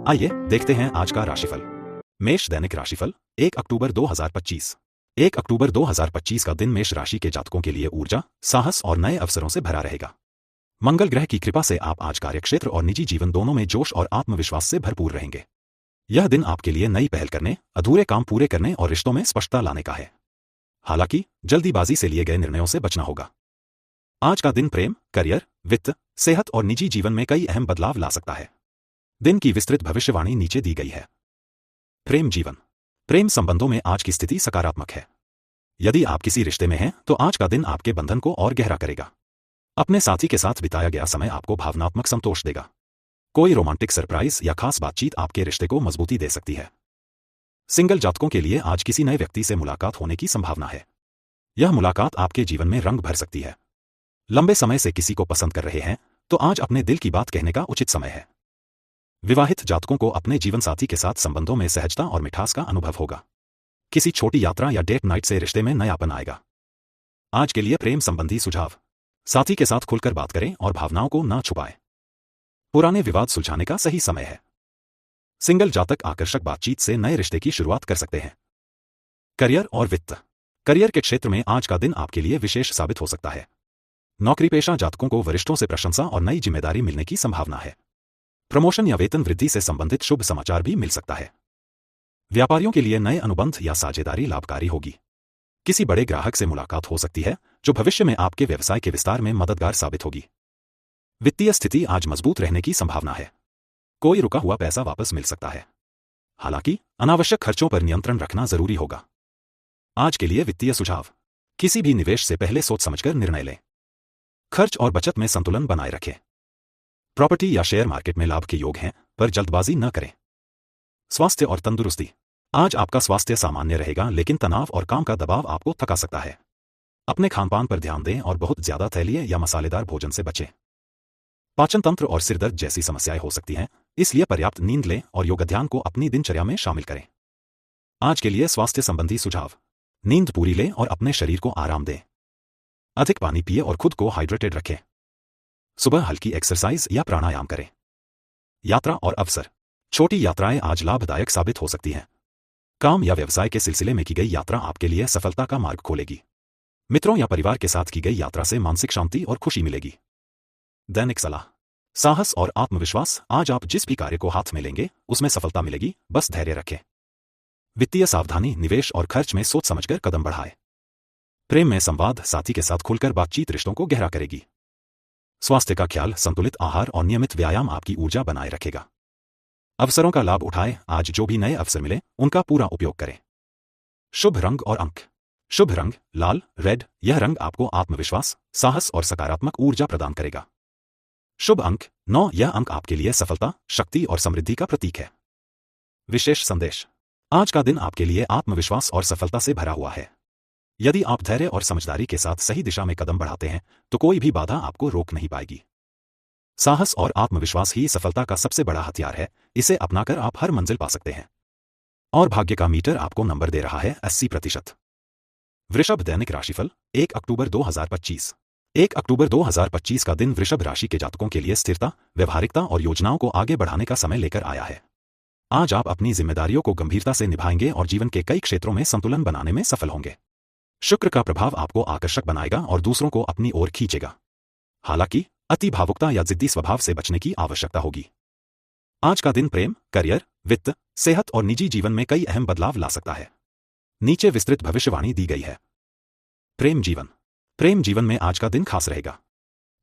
आइए देखते हैं आज का राशिफल। मेष दैनिक राशिफल 1 अक्टूबर 2025। 1 अक्टूबर 2025 का दिन मेष राशि के जातकों के लिए ऊर्जा, साहस और नए अवसरों से भरा रहेगा। मंगल ग्रह की कृपा से आप आज कार्यक्षेत्र और निजी जीवन दोनों में जोश और आत्मविश्वास से भरपूर रहेंगे। यह दिन आपके लिए नई पहल करने, अधूरे काम पूरे करने और रिश्तों में स्पष्टता लाने का है। हालांकि जल्दीबाजी से लिए गए निर्णयों से बचना होगा। आज का दिन प्रेम, करियर, वित्त, सेहत और निजी जीवन में कई अहम बदलाव ला सकता है। दिन की विस्तृत भविष्यवाणी नीचे दी गई है। प्रेम जीवन। प्रेम संबंधों में आज की स्थिति सकारात्मक है। यदि आप किसी रिश्ते में हैं तो आज का दिन आपके बंधन को और गहरा करेगा। अपने साथी के साथ बिताया गया समय आपको भावनात्मक संतोष देगा। कोई रोमांटिक सरप्राइज या खास बातचीत आपके रिश्ते को मजबूती दे सकती है। सिंगल जातकों के लिए आज किसी नए व्यक्ति से मुलाकात होने की संभावना है। यह मुलाकात आपके जीवन में रंग भर सकती है। लंबे समय से किसी को पसंद कर रहे हैं तो आज अपने दिल की बात कहने का उचित समय है। विवाहित जातकों को अपने जीवनसाथी के साथ संबंधों में सहजता और मिठास का अनुभव होगा। किसी छोटी यात्रा या डेट नाइट से रिश्ते में नयापन आएगा। आज के लिए प्रेम संबंधी सुझाव। साथी के साथ खुलकर बात करें और भावनाओं को न छुपाएं। पुराने विवाद सुलझाने का सही समय है। सिंगल जातक आकर्षक बातचीत से नए रिश्ते की शुरुआत कर सकते हैं। करियर और वित्त। करियर के क्षेत्र में आज का दिन आपके लिए विशेष साबित हो सकता है। नौकरीपेशा जातकों को वरिष्ठों से प्रशंसा और नई जिम्मेदारी मिलने की संभावना है। प्रमोशन या वेतन वृद्धि से संबंधित शुभ समाचार भी मिल सकता है। व्यापारियों के लिए नए अनुबंध या साझेदारी लाभकारी होगी। किसी बड़े ग्राहक से मुलाकात हो सकती है जो भविष्य में आपके व्यवसाय के विस्तार में मददगार साबित होगी। वित्तीय स्थिति आज मजबूत रहने की संभावना है। कोई रुका हुआ पैसा वापस मिल सकता है। हालांकि अनावश्यक खर्चों पर नियंत्रण रखना जरूरी होगा। आज के लिए वित्तीय सुझाव। किसी भी निवेश से पहले सोच समझकर निर्णय लें। खर्च और बचत में संतुलन बनाए रखें। प्रॉपर्टी या शेयर मार्केट में लाभ के योग हैं, पर जल्दबाजी न करें। स्वास्थ्य और तंदुरुस्ती। आज आपका स्वास्थ्य सामान्य रहेगा, लेकिन तनाव और काम का दबाव आपको थका सकता है। अपने खानपान पर ध्यान दें और बहुत ज्यादा तैलीय या मसालेदार भोजन से बचें। पाचन तंत्र और सिरदर्द जैसी समस्याएं हो सकती हैं, इसलिए पर्याप्त नींद लें और योग ध्यान को अपनी दिनचर्या में शामिल करें। आज के लिए स्वास्थ्य संबंधी सुझाव। नींद पूरी लें और अपने शरीर को आराम दें। अधिक पानी पिए और खुद को हाइड्रेटेड रखें। सुबह हल्की एक्सरसाइज या प्राणायाम करें। यात्रा और अवसर। छोटी यात्राएं आज लाभदायक साबित हो सकती हैं। काम या व्यवसाय के सिलसिले में की गई यात्रा आपके लिए सफलता का मार्ग खोलेगी। मित्रों या परिवार के साथ की गई यात्रा से मानसिक शांति और खुशी मिलेगी। दैनिक सलाह। साहस और आत्मविश्वास। आज आप जिस भी कार्य को हाथ में लेंगे उसमें सफलता मिलेगी, बस धैर्य रखें। वित्तीय सावधानी। निवेश और खर्च में सोच समझकर कदम बढ़ाएं। प्रेम में संवाद। साथी के साथ खुलकर बातचीत रिश्तों को गहरा करेगी। स्वास्थ्य का ख्याल। संतुलित आहार और नियमित व्यायाम आपकी ऊर्जा बनाए रखेगा। अवसरों का लाभ उठाएं। आज जो भी नए अवसर मिले उनका पूरा उपयोग करें। शुभ रंग और अंक। शुभ रंग लाल, रेड। यह रंग आपको आत्मविश्वास, साहस और सकारात्मक ऊर्जा प्रदान करेगा। शुभ अंक 9। यह अंक आपके लिए सफलता, शक्ति और समृद्धि का प्रतीक है। विशेष संदेश। आज का दिन आपके लिए आत्मविश्वास और सफलता से भरा हुआ है। यदि आप धैर्य और समझदारी के साथ सही दिशा में कदम बढ़ाते हैं तो कोई भी बाधा आपको रोक नहीं पाएगी। साहस और आत्मविश्वास ही सफलता का सबसे बड़ा हथियार है। इसे अपनाकर आप हर मंजिल पा सकते हैं। और भाग्य का मीटर आपको नंबर दे रहा है 80%। वृषभ दैनिक राशिफल 1 अक्टूबर 2025। 1 अक्टूबर 2025 का दिन वृषभ राशि के जातकों के लिए स्थिरता, व्यवहारिकता और योजनाओं को आगे बढ़ाने का समय लेकर आया है। आज आप अपनी जिम्मेदारियों को गंभीरता से निभाएंगे और जीवन के कई क्षेत्रों में संतुलन बनाने में सफल होंगे। शुक्र का प्रभाव आपको आकर्षक बनाएगा और दूसरों को अपनी ओर खींचेगा। हालांकि अति भावुकता या जिद्दी स्वभाव से बचने की आवश्यकता होगी। आज का दिन प्रेम, करियर, वित्त, सेहत और निजी जीवन में कई अहम बदलाव ला सकता है। नीचे विस्तृत भविष्यवाणी दी गई है। प्रेम जीवन। प्रेम जीवन में आज का दिन खास रहेगा।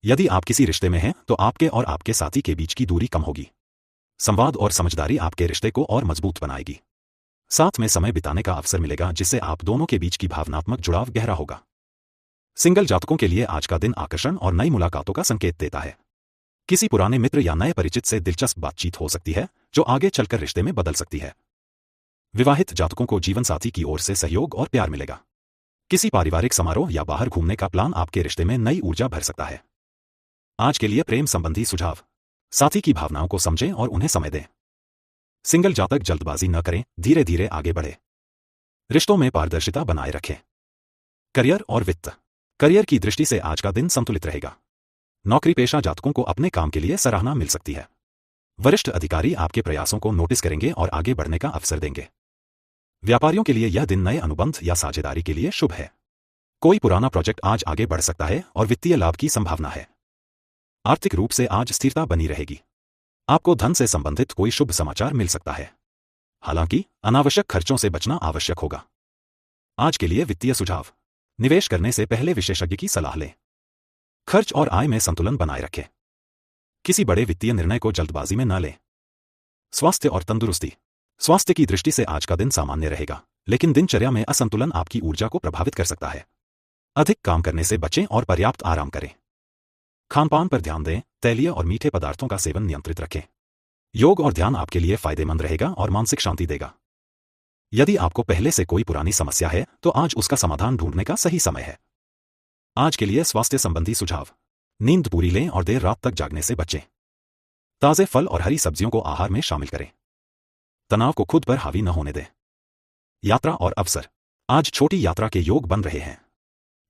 यदि आप किसी रिश्ते में हैं तो आपके और आपके साथी के बीच की दूरी कम होगी। संवाद और समझदारी आपके रिश्ते को और मजबूत बनाएगी। साथ में समय बिताने का अवसर मिलेगा जिससे आप दोनों के बीच की भावनात्मक जुड़ाव गहरा होगा। सिंगल जातकों के लिए आज का दिन आकर्षण और नई मुलाकातों का संकेत देता है। किसी पुराने मित्र या नए परिचित से दिलचस्प बातचीत हो सकती है जो आगे चलकर रिश्ते में बदल सकती है। विवाहित जातकों को जीवनसाथी की ओर से सहयोग और प्यार मिलेगा। किसी पारिवारिक समारोह या बाहर घूमने का प्लान आपके रिश्ते में नई ऊर्जा भर सकता है। आज के लिए प्रेम संबंधी सुझाव। साथी की भावनाओं को समझें और उन्हें समय दें। सिंगल जातक जल्दबाजी न करें, धीरे धीरे आगे बढ़े। रिश्तों में पारदर्शिता बनाए रखें। करियर और वित्त। करियर की दृष्टि से आज का दिन संतुलित रहेगा। नौकरीपेशा जातकों को अपने काम के लिए सराहना मिल सकती है। वरिष्ठ अधिकारी आपके प्रयासों को नोटिस करेंगे और आगे बढ़ने का अवसर देंगे। व्यापारियों के लिए यह दिन नए अनुबंध या साझेदारी के लिए शुभ है। कोई पुराना प्रोजेक्ट आज आगे बढ़ सकता है और वित्तीय लाभ की संभावना है। आर्थिक रूप से आज स्थिरता बनी रहेगी। आपको धन से संबंधित कोई शुभ समाचार मिल सकता है। हालांकि अनावश्यक खर्चों से बचना आवश्यक होगा। आज के लिए वित्तीय सुझाव: निवेश करने से पहले विशेषज्ञ की सलाह लें। खर्च और आय में संतुलन बनाए रखें। किसी बड़े वित्तीय निर्णय को जल्दबाजी में न लें। स्वास्थ्य और तंदुरुस्ती: स्वास्थ्य की दृष्टि से आज का दिन सामान्य रहेगा, लेकिन दिनचर्या में असंतुलन आपकी ऊर्जा को प्रभावित कर सकता है। अधिक काम करने से बचें और पर्याप्त आराम करें। खानपान पर ध्यान दें, तैलीय और मीठे पदार्थों का सेवन नियंत्रित रखें। योग और ध्यान आपके लिए फायदेमंद रहेगा और मानसिक शांति देगा। यदि आपको पहले से कोई पुरानी समस्या है तो आज उसका समाधान ढूंढने का सही समय है। आज के लिए स्वास्थ्य संबंधी सुझाव: नींद पूरी लें और देर रात तक जागने से बचें। ताजे फल और हरी सब्जियों को आहार में शामिल करें। तनाव को खुद पर हावी न होने दें। यात्रा और अवसर: आज छोटी यात्रा के योग बन रहे हैं।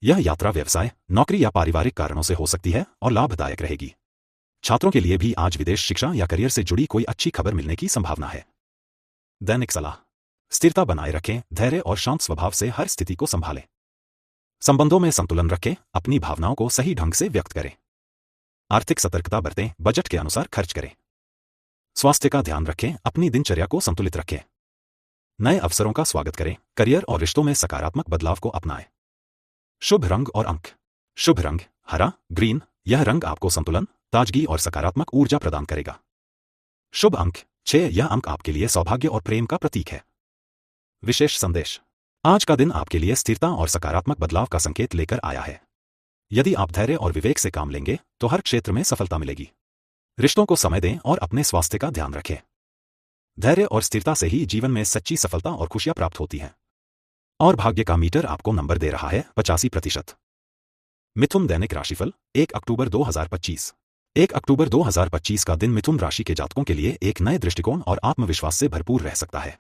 यह यात्रा व्यवसाय, नौकरी या पारिवारिक कारणों से हो सकती है और लाभदायक रहेगी। छात्रों के लिए भी आज विदेश शिक्षा या करियर से जुड़ी कोई अच्छी खबर मिलने की संभावना है। दैनिक सलाह: स्थिरता बनाए रखें, धैर्य और शांत स्वभाव से हर स्थिति को संभालें। संबंधों में संतुलन रखें, अपनी भावनाओं को सही ढंग से व्यक्त करें। आर्थिक सतर्कता बरतें, बजट के अनुसार खर्च करें। स्वास्थ्य का ध्यान रखें, अपनी दिनचर्या को संतुलित रखें। नए अवसरों का स्वागत करें, करियर और रिश्तों में सकारात्मक बदलाव को अपनाएं। शुभ रंग और अंक: शुभ रंग हरा, ग्रीन। यह रंग आपको संतुलन, ताजगी और सकारात्मक ऊर्जा प्रदान करेगा। शुभ अंक 6। यह अंक आपके लिए सौभाग्य और प्रेम का प्रतीक है। विशेष संदेश: आज का दिन आपके लिए स्थिरता और सकारात्मक बदलाव का संकेत लेकर आया है। यदि आप धैर्य और विवेक से काम लेंगे तो हर क्षेत्र में सफलता मिलेगी। रिश्तों को समय दें और अपने स्वास्थ्य का ध्यान रखें। धैर्य और स्थिरता से ही जीवन में सच्ची सफलता और खुशियां प्राप्त होती हैं। और भाग्य का मीटर आपको नंबर दे रहा है 85%। मिथुन दैनिक राशिफल 1 अक्टूबर 2025। 1 अक्टूबर 2025 का दिन मिथुन राशि के जातकों के लिए एक नए दृष्टिकोण और आत्मविश्वास से भरपूर रह सकता है।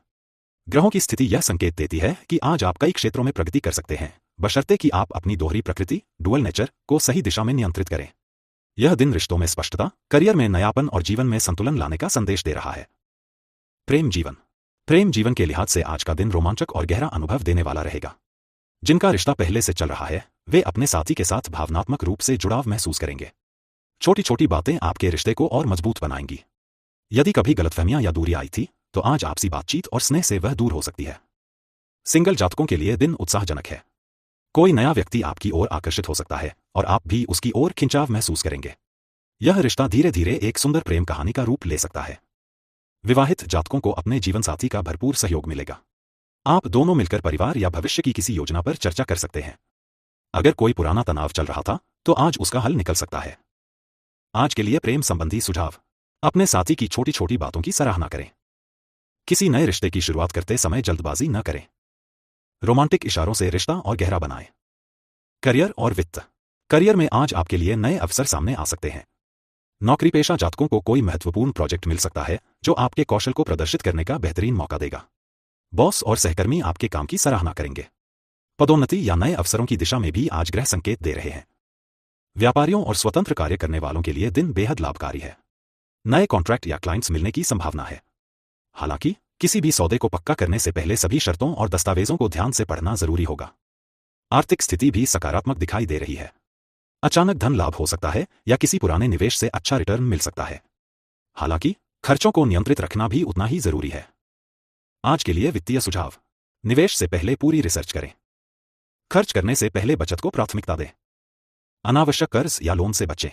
ग्रहों की स्थिति यह संकेत देती है कि आज आप कई क्षेत्रों में प्रगति कर सकते हैं, बशर्ते कि आप अपनी दोहरी प्रकृति, डुअल नेचर, को सही दिशा में नियंत्रित करें। यह दिन रिश्तों में स्पष्टता, करियर में नयापन और जीवन में संतुलन लाने का संदेश दे रहा है। प्रेम जीवन: प्रेम जीवन के लिहाज से आज का दिन रोमांचक और गहरा अनुभव देने वाला रहेगा। जिनका रिश्ता पहले से चल रहा है वे अपने साथी के साथ भावनात्मक रूप से जुड़ाव महसूस करेंगे। छोटी छोटी बातें आपके रिश्ते को और मजबूत बनाएंगी। यदि कभी गलतफहमियां या दूरी आई थी तो आज आपसी बातचीत और स्नेह से वह दूर हो सकती है। सिंगल जातकों के लिए दिन उत्साहजनक है। कोई नया व्यक्ति आपकी ओर आकर्षित हो सकता है और आप भी उसकी ओर खिंचाव महसूस करेंगे। यह रिश्ता धीरे धीरे एक सुंदर प्रेम कहानी का रूप ले सकता है। विवाहित जातकों को अपने जीवनसाथी का भरपूर सहयोग मिलेगा। आप दोनों मिलकर परिवार या भविष्य की किसी योजना पर चर्चा कर सकते हैं। अगर कोई पुराना तनाव चल रहा था तो आज उसका हल निकल सकता है। आज के लिए प्रेम संबंधी सुझाव: अपने साथी की छोटी छोटी बातों की सराहना करें। किसी नए रिश्ते की शुरुआत करते समय जल्दबाजी न करें। रोमांटिक इशारों से रिश्ता और गहरा बनाएं। करियर और वित्त: करियर में आज आपके लिए नए अवसर सामने आ सकते हैं। नौकरी पेशा जातकों को कोई महत्वपूर्ण प्रोजेक्ट मिल सकता है जो आपके कौशल को प्रदर्शित करने का बेहतरीन मौका देगा। बॉस और सहकर्मी आपके काम की सराहना करेंगे। पदोन्नति या नए अवसरों की दिशा में भी आज ग्रह संकेत दे रहे हैं। व्यापारियों और स्वतंत्र कार्य करने वालों के लिए दिन बेहद लाभकारी है। नए कॉन्ट्रैक्ट या क्लाइंट्स मिलने की संभावना है। हालांकि किसी भी सौदे को पक्का करने से पहले सभी शर्तों और दस्तावेजों को ध्यान से पढ़ना जरूरी होगा। आर्थिक स्थिति भी सकारात्मक दिखाई दे रही है। अचानक धन लाभ हो सकता है या किसी पुराने निवेश से अच्छा रिटर्न मिल सकता है। हालांकि खर्चों को नियंत्रित रखना भी उतना ही जरूरी है। आज के लिए वित्तीय सुझाव: निवेश से पहले पूरी रिसर्च करें। खर्च करने से पहले बचत को प्राथमिकता दें। अनावश्यक कर्ज या लोन से बचें।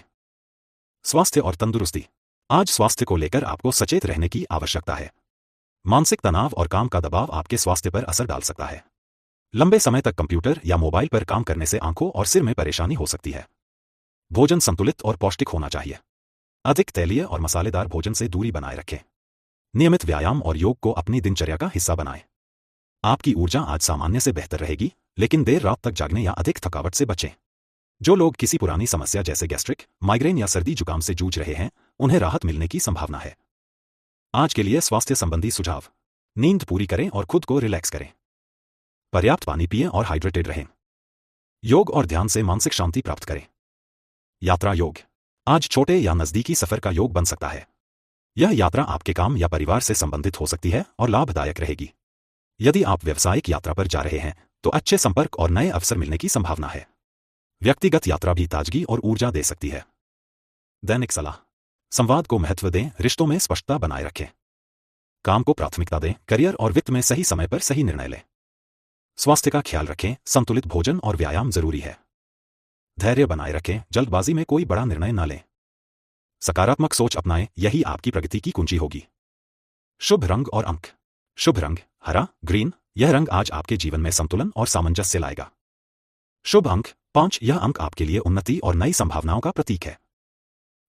स्वास्थ्य और तंदुरुस्ती: आज स्वास्थ्य को लेकर आपको सचेत रहने की आवश्यकता है। मानसिक तनाव और काम का दबाव आपके स्वास्थ्य पर असर डाल सकता है। लंबे समय तक कंप्यूटर या मोबाइल पर काम करने से आंखों और सिर में परेशानी हो सकती है। भोजन संतुलित और पौष्टिक होना चाहिए। अधिक तैलीय और मसालेदार भोजन से दूरी बनाए रखें। नियमित व्यायाम और योग को अपनी दिनचर्या का हिस्सा बनाएं। आपकी ऊर्जा आज सामान्य से बेहतर रहेगी, लेकिन देर रात तक जागने या अधिक थकावट से बचें। जो लोग किसी पुरानी समस्या जैसे गैस्ट्रिक, माइग्रेन या सर्दी जुकाम से जूझ रहे हैं उन्हें राहत मिलने की संभावना है। आज के लिए स्वास्थ्य संबंधी सुझाव: नींद पूरी करें और खुद को रिलैक्स करें। पर्याप्त पानी पिएं और हाइड्रेटेड रहें। योग और ध्यान से मानसिक शांति प्राप्त करें। यात्रा योग: आज छोटे या नजदीकी सफर का योग बन सकता है। यह यात्रा आपके काम या परिवार से संबंधित हो सकती है और लाभदायक रहेगी। यदि आप व्यावसायिक यात्रा पर जा रहे हैं तो अच्छे संपर्क और नए अवसर मिलने की संभावना है। व्यक्तिगत यात्रा भी ताजगी और ऊर्जा दे सकती है। दैनिक सलाह। संवाद को महत्व दें, रिश्तों में स्पष्टता बनाए रखें। काम को प्राथमिकता दें, करियर और वित्त में सही समय पर सही निर्णय लें। स्वास्थ्य का ख्याल रखें, संतुलित भोजन और व्यायाम जरूरी है। धैर्य बनाए रखें, जल्दबाजी में कोई बड़ा निर्णय न लें। सकारात्मक सोच अपनाएं, यही आपकी प्रगति की कुंजी होगी। शुभ रंग और अंक। शुभ रंग हरा, ग्रीन। यह रंग आज आपके जीवन में संतुलन और सामंजस्य लाएगा। शुभ अंक 5। यह अंक आपके लिए उन्नति और नई संभावनाओं का प्रतीक है।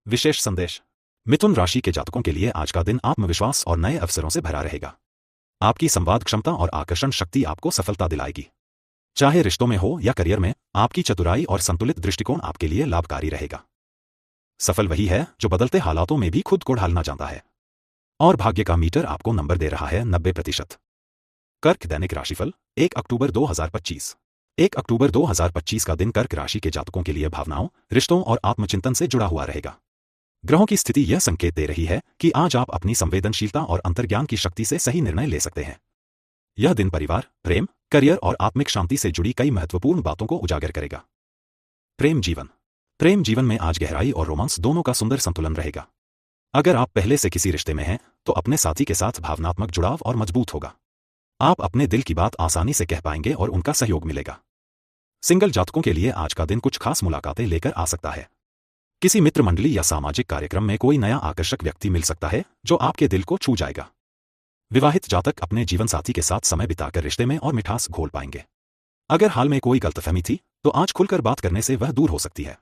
विशेष संदेश। मिथुन राशि के जातकों के लिए आज का दिन आत्मविश्वास और नए अवसरों से भरा रहेगा। आपकी संवाद क्षमता और आकर्षण शक्ति आपको सफलता दिलाएगी। चाहे रिश्तों में हो या करियर में, आपकी चतुराई और संतुलित दृष्टिकोण आपके लिए लाभकारी रहेगा। सफल वही है जो बदलते हालातों में भी खुद को ढालना जानता है। और भाग्य का मीटर आपको नंबर दे रहा है 90%। कर्क दैनिक राशिफल 1 अक्टूबर 2025। 1 अक्टूबर 2025 का दिन कर्क राशि के जातकों के लिए भावनाओं, रिश्तों और आत्मचिंतन से जुड़ा हुआ रहेगा। ग्रहों की स्थिति यह संकेत दे रही है कि आज आप अपनी संवेदनशीलता और अंतर्ज्ञान की शक्ति से सही निर्णय ले सकते हैं। यह दिन परिवार, प्रेम, करियर और आत्मिक शांति से जुड़ी कई महत्वपूर्ण बातों को उजागर करेगा। प्रेम जीवन। प्रेम जीवन में आज गहराई और रोमांस दोनों का सुंदर संतुलन रहेगा। अगर आप पहले से किसी रिश्ते में हैं तो अपने साथी के साथ भावनात्मक जुड़ाव और मजबूत होगा। आप अपने दिल की बात आसानी से कह पाएंगे और उनका सहयोग मिलेगा। सिंगल जातकों के लिए आज का दिन कुछ खास मुलाकातें लेकर आ सकता है। किसी मित्र मंडली या सामाजिक कार्यक्रम में कोई नया आकर्षक व्यक्ति मिल सकता है जो आपके दिल को छू जाएगा। विवाहित जातक अपने जीवन साथी के साथ समय बिताकर रिश्ते में और मिठास घोल पाएंगे। अगर हाल में कोई गलतफहमी थी तो आज खुलकर बात करने से वह दूर हो सकती है।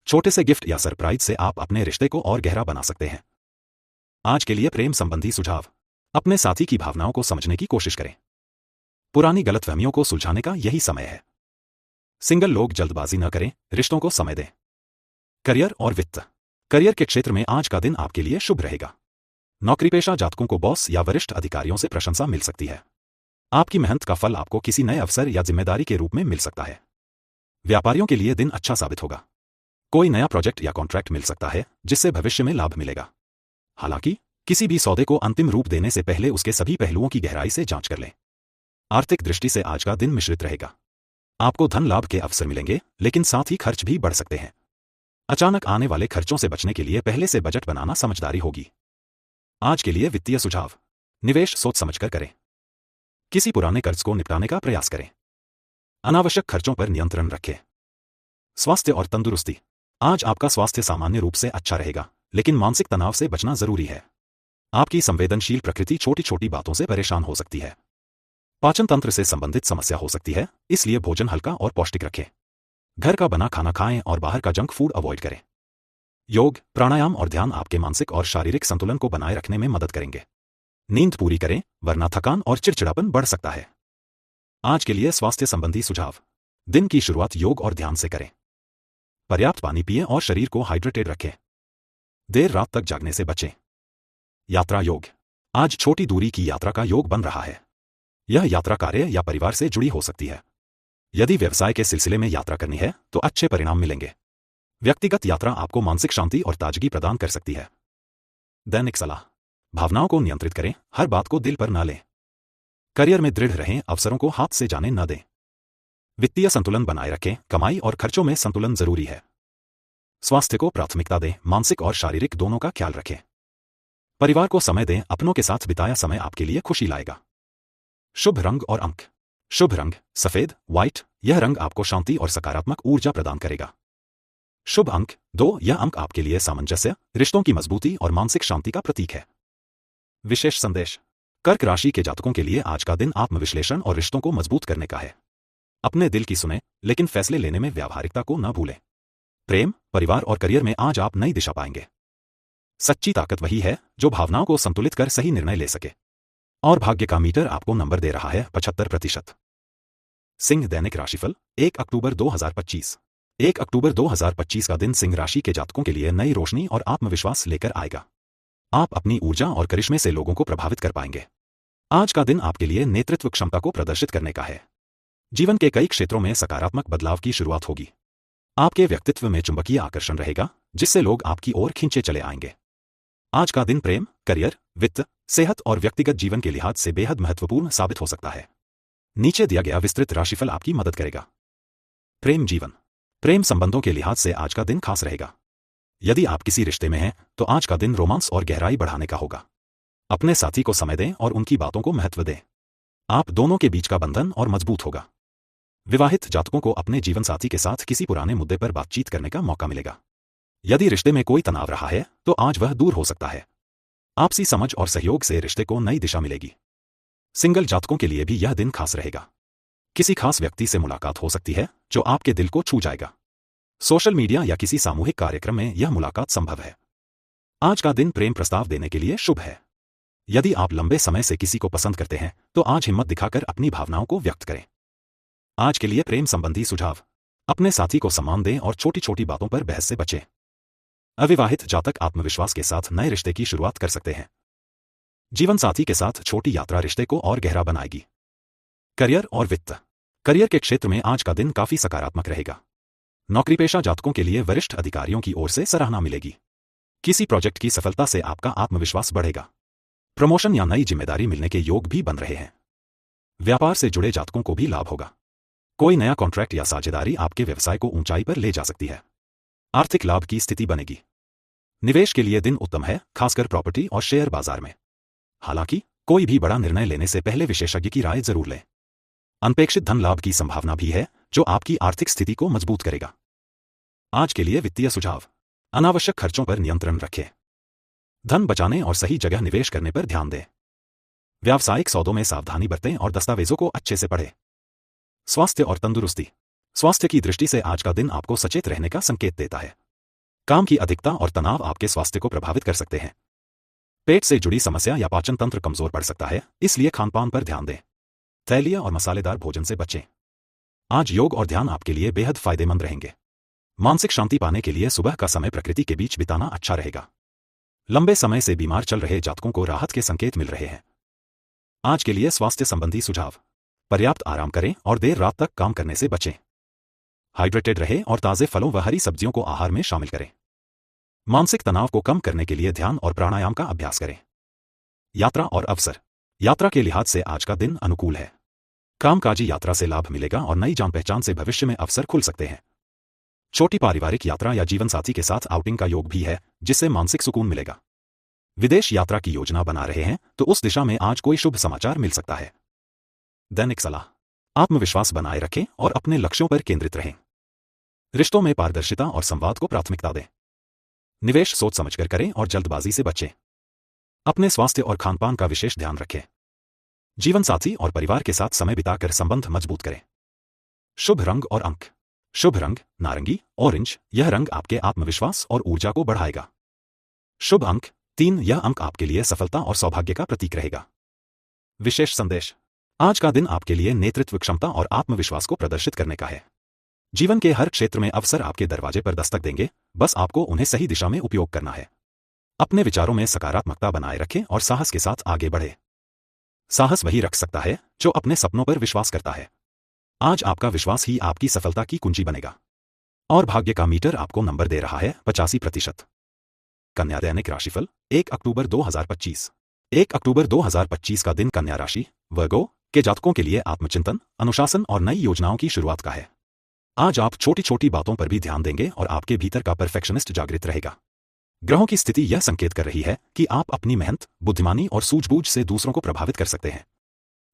छोटे से गिफ्ट या सरप्राइज से आप अपने रिश्ते को और गहरा बना सकते हैं। आज के लिए प्रेम संबंधी सुझाव। अपने साथी की भावनाओं को समझने की कोशिश करें। पुरानी गलतफहमियों को सुलझाने का यही समय है। सिंगल लोग जल्दबाजी न करें, रिश्तों को समय दें। करियर और वित्त। करियर के क्षेत्र में आज का दिन आपके लिए शुभ रहेगा। नौकरीपेशा जातकों को बॉस या वरिष्ठ अधिकारियों से प्रशंसा मिल सकती है। आपकी मेहनत का फल आपको किसी नए अवसर या जिम्मेदारी के रूप में मिल सकता है। व्यापारियों के लिए दिन अच्छा साबित होगा। कोई नया प्रोजेक्ट या कॉन्ट्रैक्ट मिल सकता है जिससे भविष्य में लाभ मिलेगा। हालांकि किसी भी सौदे को अंतिम रूप देने से पहले उसके सभी पहलुओं की गहराई से जांच कर लें। आर्थिक दृष्टि से आज का दिन मिश्रित रहेगा। आपको धन लाभ के अवसर मिलेंगे, लेकिन साथ ही खर्च भी बढ़ सकते हैं। अचानक आने वाले खर्चों से बचने के लिए पहले से बजट बनाना समझदारी होगी। आज के लिए वित्तीय सुझाव। निवेश सोच समझकर करें। किसी पुराने कर्ज को निपटाने का प्रयास करें। अनावश्यक खर्चों पर नियंत्रण रखें। स्वास्थ्य और तंदुरुस्ती। आज आपका स्वास्थ्य सामान्य रूप से अच्छा रहेगा, लेकिन मानसिक तनाव से बचना जरूरी है। आपकी संवेदनशील प्रकृति छोटी छोटी बातों से परेशान हो सकती है। पाचन तंत्र से संबंधित समस्या हो सकती है, इसलिए भोजन हल्का और पौष्टिक रखें। घर का बना खाना खाएं और बाहर का जंक फूड अवॉइड करें। योग, प्राणायाम और ध्यान आपके मानसिक और शारीरिक संतुलन को बनाए रखने में मदद करेंगे। नींद पूरी करें, वरना थकान और चिड़चिड़ापन बढ़ सकता है। आज के लिए स्वास्थ्य संबंधी सुझाव। दिन की शुरुआत योग और ध्यान से करें। पर्याप्त पानी पिएं और शरीर को हाइड्रेटेड रखें। देर रात तक जागने से बचें। यात्रा योग। आज छोटी दूरी की यात्रा का योग बन रहा है। यह यात्रा कार्य या परिवार से जुड़ी हो सकती है। यदि व्यवसाय के सिलसिले में यात्रा करनी है तो अच्छे परिणाम मिलेंगे। व्यक्तिगत यात्रा आपको मानसिक शांति और ताजगी प्रदान कर सकती है। दैनिक सलाह। भावनाओं को नियंत्रित करें, हर बात को दिल पर न लें। करियर में दृढ़ रहें, अवसरों को हाथ से जाने न दें। वित्तीय संतुलन बनाए रखें, कमाई और खर्चों में संतुलन जरूरी है। स्वास्थ्य को प्राथमिकता दें, मानसिक और शारीरिक दोनों का ख्याल रखें। परिवार को समय दें, अपनों के साथ बिताया समय आपके लिए खुशी लाएगा। शुभ रंग और अंक। शुभ रंग सफेद, व्हाइट। यह रंग आपको शांति और सकारात्मक ऊर्जा प्रदान करेगा। शुभ अंक 2। यह अंक आपके लिए सामंजस्य, रिश्तों की मजबूती और मानसिक शांति का प्रतीक है। विशेष संदेश। कर्क राशि के जातकों के लिए आज का दिन आत्मविश्लेषण और रिश्तों को मजबूत करने का है। अपने दिल की सुने, लेकिन फैसले लेने में व्यावहारिकता को न भूलें। प्रेम, परिवार और करियर में आज आप नई दिशा पाएंगे। सच्ची ताकत वही है जो भावनाओं को संतुलित कर सही निर्णय ले सके। और भाग्य का मीटर आपको नंबर दे रहा है 75%। सिंह दैनिक राशिफल 1 अक्टूबर 2025। 1 अक्टूबर 2025 का दिन सिंह राशि के जातकों के लिए नई रोशनी और आत्मविश्वास लेकर आएगा। आप अपनी ऊर्जा और करिश्मे से लोगों को प्रभावित कर पाएंगे। आज का दिन आपके लिए नेतृत्व क्षमता को प्रदर्शित करने का है। जीवन के कई क्षेत्रों में सकारात्मक बदलाव की शुरुआत होगी। आपके व्यक्तित्व में चुंबकीय आकर्षण रहेगा, जिससे लोग आपकी ओर खींचे चले आएंगे। आज का दिन प्रेम, करियर, वित्त, सेहत और व्यक्तिगत जीवन के लिहाज से बेहद महत्वपूर्ण साबित हो सकता है। नीचे दिया गया विस्तृत राशिफल आपकी मदद करेगा। प्रेम जीवन। प्रेम संबंधों के लिहाज से आज का दिन खास रहेगा। यदि आप किसी रिश्ते में हैं तो आज का दिन रोमांस और गहराई बढ़ाने का होगा। अपने साथी को समय दें और उनकी बातों को महत्व दें। आप दोनों के बीच का बंधन और मजबूत होगा। विवाहित जातकों को अपने जीवनसाथी के साथ किसी पुराने मुद्दे पर बातचीत करने का मौका मिलेगा। यदि रिश्ते में कोई तनाव रहा है तो आज वह दूर हो सकता है। आपसी समझ और सहयोग से रिश्ते को नई दिशा मिलेगी। सिंगल जातकों के लिए भी यह दिन खास रहेगा। किसी खास व्यक्ति से मुलाकात हो सकती है जो आपके दिल को छू जाएगा। सोशल मीडिया या किसी सामूहिक कार्यक्रम में यह मुलाकात संभव है। आज का दिन प्रेम प्रस्ताव देने के लिए शुभ है। यदि आप लंबे समय से किसी को पसंद करते हैं तो आज हिम्मत दिखाकर अपनी भावनाओं को व्यक्त करें। आज के लिए प्रेम संबंधी सुझाव। अपने साथी को सम्मान दें और छोटी छोटी बातों पर बहस से बचें। अविवाहित जातक आत्मविश्वास के साथ नए रिश्ते की शुरुआत कर सकते हैं। जीवन साथी के साथ छोटी यात्रा रिश्ते को और गहरा बनाएगी। करियर और वित्त। करियर के क्षेत्र में आज का दिन काफी सकारात्मक रहेगा। नौकरीपेशा जातकों के लिए वरिष्ठ अधिकारियों की ओर से सराहना मिलेगी। किसी प्रोजेक्ट की सफलता से आपका आत्मविश्वास बढ़ेगा। प्रमोशन या नई जिम्मेदारी मिलने के योग भी बन रहे हैं। व्यापार से जुड़े जातकों को भी लाभ होगा। कोई नया कॉन्ट्रैक्ट या साझेदारी आपके व्यवसाय को ऊंचाई पर ले जा सकती है। आर्थिक लाभ की स्थिति बनेगी। निवेश के लिए दिन उत्तम है, खासकर प्रॉपर्टी और शेयर बाजार में। हालांकि कोई भी बड़ा निर्णय लेने से पहले विशेषज्ञ की राय जरूर लें। अनपेक्षित धन लाभ की संभावना भी है जो आपकी आर्थिक स्थिति को मजबूत करेगा। आज के लिए वित्तीय सुझाव। अनावश्यक खर्चों पर नियंत्रण रखें। धन बचाने और सही जगह निवेश करने पर ध्यान दें। व्यावसायिक सौदों में सावधानी बरतें और दस्तावेजों को अच्छे से पढ़ें। स्वास्थ्य और तंदुरुस्ती। स्वास्थ्य की दृष्टि से आज का दिन आपको सचेत रहने का संकेत देता है। काम की अधिकता और तनाव आपके स्वास्थ्य को प्रभावित कर सकते हैं। पेट से जुड़ी समस्या या पाचन तंत्र कमजोर पड़ सकता है, इसलिए खानपान पर ध्यान दें। तैलीय और मसालेदार भोजन से बचें। आज योग और ध्यान आपके लिए बेहद फायदेमंद रहेंगे। मानसिक शांति पाने के लिए सुबह का समय प्रकृति के बीच बिताना अच्छा रहेगा। लंबे समय से बीमार चल रहे जातकों को राहत के संकेत मिल रहे हैं। आज के लिए स्वास्थ्य संबंधी सुझाव। पर्याप्त आराम करें और देर रात तक काम करने से बचें। हाइड्रेटेड रहें और ताजे फलों व हरी सब्जियों को आहार में शामिल करें। मानसिक तनाव को कम करने के लिए ध्यान और प्राणायाम का अभ्यास करें। यात्रा और अवसर। यात्रा के लिहाज से आज का दिन अनुकूल है। कामकाजी यात्रा से लाभ मिलेगा और नई जान पहचान से भविष्य में अवसर खुल सकते हैं। छोटी पारिवारिक यात्रा या जीवनसाथी के साथ आउटिंग का योग भी है, जिससे मानसिक सुकून मिलेगा। विदेश यात्रा की योजना बना रहे हैं तो उस दिशा में आज कोई शुभ समाचार मिल सकता है। दैनिक सलाह। आत्मविश्वास बनाए रखें और अपने लक्ष्यों पर केंद्रित रहें। रिश्तों में पारदर्शिता और संवाद को प्राथमिकता दें। निवेश सोच समझकर करें और जल्दबाजी से बचें। अपने स्वास्थ्य और खानपान का विशेष ध्यान रखें। जीवन साथी और परिवार के साथ समय बिताकर संबंध मजबूत करें। शुभ रंग और अंक। शुभ रंग नारंगी, ऑरेंज। यह रंग आपके आत्मविश्वास और ऊर्जा को बढ़ाएगा। शुभ अंक 3। यह अंक आपके लिए सफलता और सौभाग्य का प्रतीक रहेगा। विशेष संदेश। आज का दिन आपके लिए नेतृत्व क्षमता और आत्मविश्वास को प्रदर्शित करने का है। जीवन के हर क्षेत्र में अवसर आपके दरवाजे पर दस्तक देंगे, बस आपको उन्हें सही दिशा में उपयोग करना है। अपने विचारों में सकारात्मकता बनाए रखें और साहस के साथ आगे बढ़ें। साहस वही रख सकता है जो अपने सपनों पर विश्वास करता है। आज आपका विश्वास ही आपकी सफलता की कुंजी बनेगा। और भाग्य का मीटर आपको नंबर दे रहा है 85%। कन्या दैनिक राशिफल 1 अक्टूबर 2025। 1 अक्टूबर 2025 का दिन कन्या राशि वर्गो के जातकों के लिए आत्मचिंतन, अनुशासन और नई योजनाओं की शुरुआत का है। आज आप छोटी छोटी बातों पर भी ध्यान देंगे और आपके भीतर का परफेक्शनिस्ट जागृत रहेगा। ग्रहों की स्थिति यह संकेत कर रही है कि आप अपनी मेहनत, बुद्धिमानी और सूझबूझ से दूसरों को प्रभावित कर सकते हैं।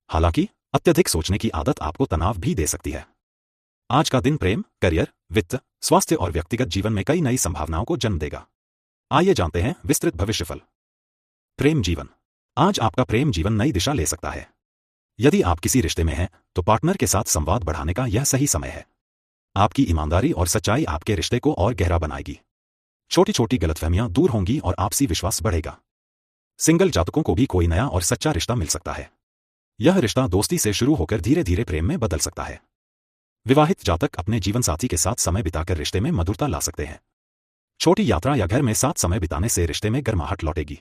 हालांकि अत्यधिक सोचने की आदत आपको तनाव भी दे सकती है। आज का दिन प्रेम, करियर, वित्त, स्वास्थ्य और व्यक्तिगत जीवन में कई नई संभावनाओं को जन्म देगा। आइए जानते हैं विस्तृत भविष्यफल। प्रेम जीवन। आज आपका प्रेम जीवन नई दिशा ले सकता है। यदि आप किसी रिश्ते में हैं तो पार्टनर के साथ संवाद बढ़ाने का यह सही समय है। आपकी ईमानदारी और सच्चाई आपके रिश्ते को और गहरा बनाएगी। छोटी छोटी गलतफहमियां दूर होंगी और आपसी विश्वास बढ़ेगा। सिंगल जातकों को भी कोई नया और सच्चा रिश्ता मिल सकता है। यह रिश्ता दोस्ती से शुरू होकर धीरे धीरे प्रेम में बदल सकता है। विवाहित जातक अपने जीवनसाथी के साथ समय बिताकर रिश्ते में मधुरता ला सकते हैं। छोटी यात्रा या घर में साथ समय बिताने से रिश्ते में गर्माहट लौटेगी।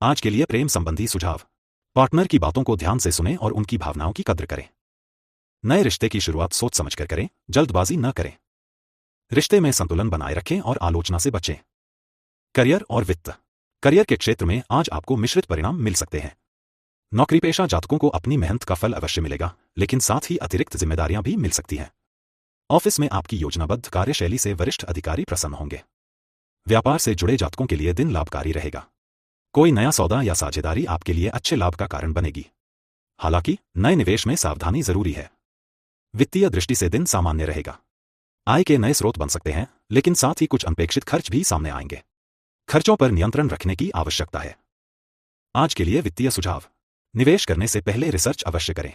आज के लिए प्रेम संबंधी सुझाव। पार्टनर की बातों को ध्यान से सुनें और उनकी भावनाओं की कद्र करें। नए रिश्ते की शुरुआत सोच समझकर करें, जल्दबाजी न करें। रिश्ते में संतुलन बनाए रखें और आलोचना से बचें। करियर और वित्त। करियर के क्षेत्र में आज आपको मिश्रित परिणाम मिल सकते हैं। नौकरीपेशा जातकों को अपनी मेहनत का फल अवश्य मिलेगा, लेकिन साथ ही अतिरिक्त जिम्मेदारियां भी मिल सकती हैं। ऑफिस में आपकी योजनाबद्ध कार्यशैली से वरिष्ठ अधिकारी प्रसन्न होंगे। व्यापार से जुड़े जातकों के लिए दिन लाभकारी रहेगा। कोई नया सौदा या साझेदारी आपके लिए अच्छे लाभ का कारण बनेगी। हालांकि नए निवेश में सावधानी जरूरी है। वित्तीय दृष्टि से दिन सामान्य रहेगा। आय के नए स्रोत बन सकते हैं, लेकिन साथ ही कुछ अनपेक्षित खर्च भी सामने आएंगे। खर्चों पर नियंत्रण रखने की आवश्यकता है। आज के लिए वित्तीय सुझाव: निवेश करने से पहले रिसर्च अवश्य करें।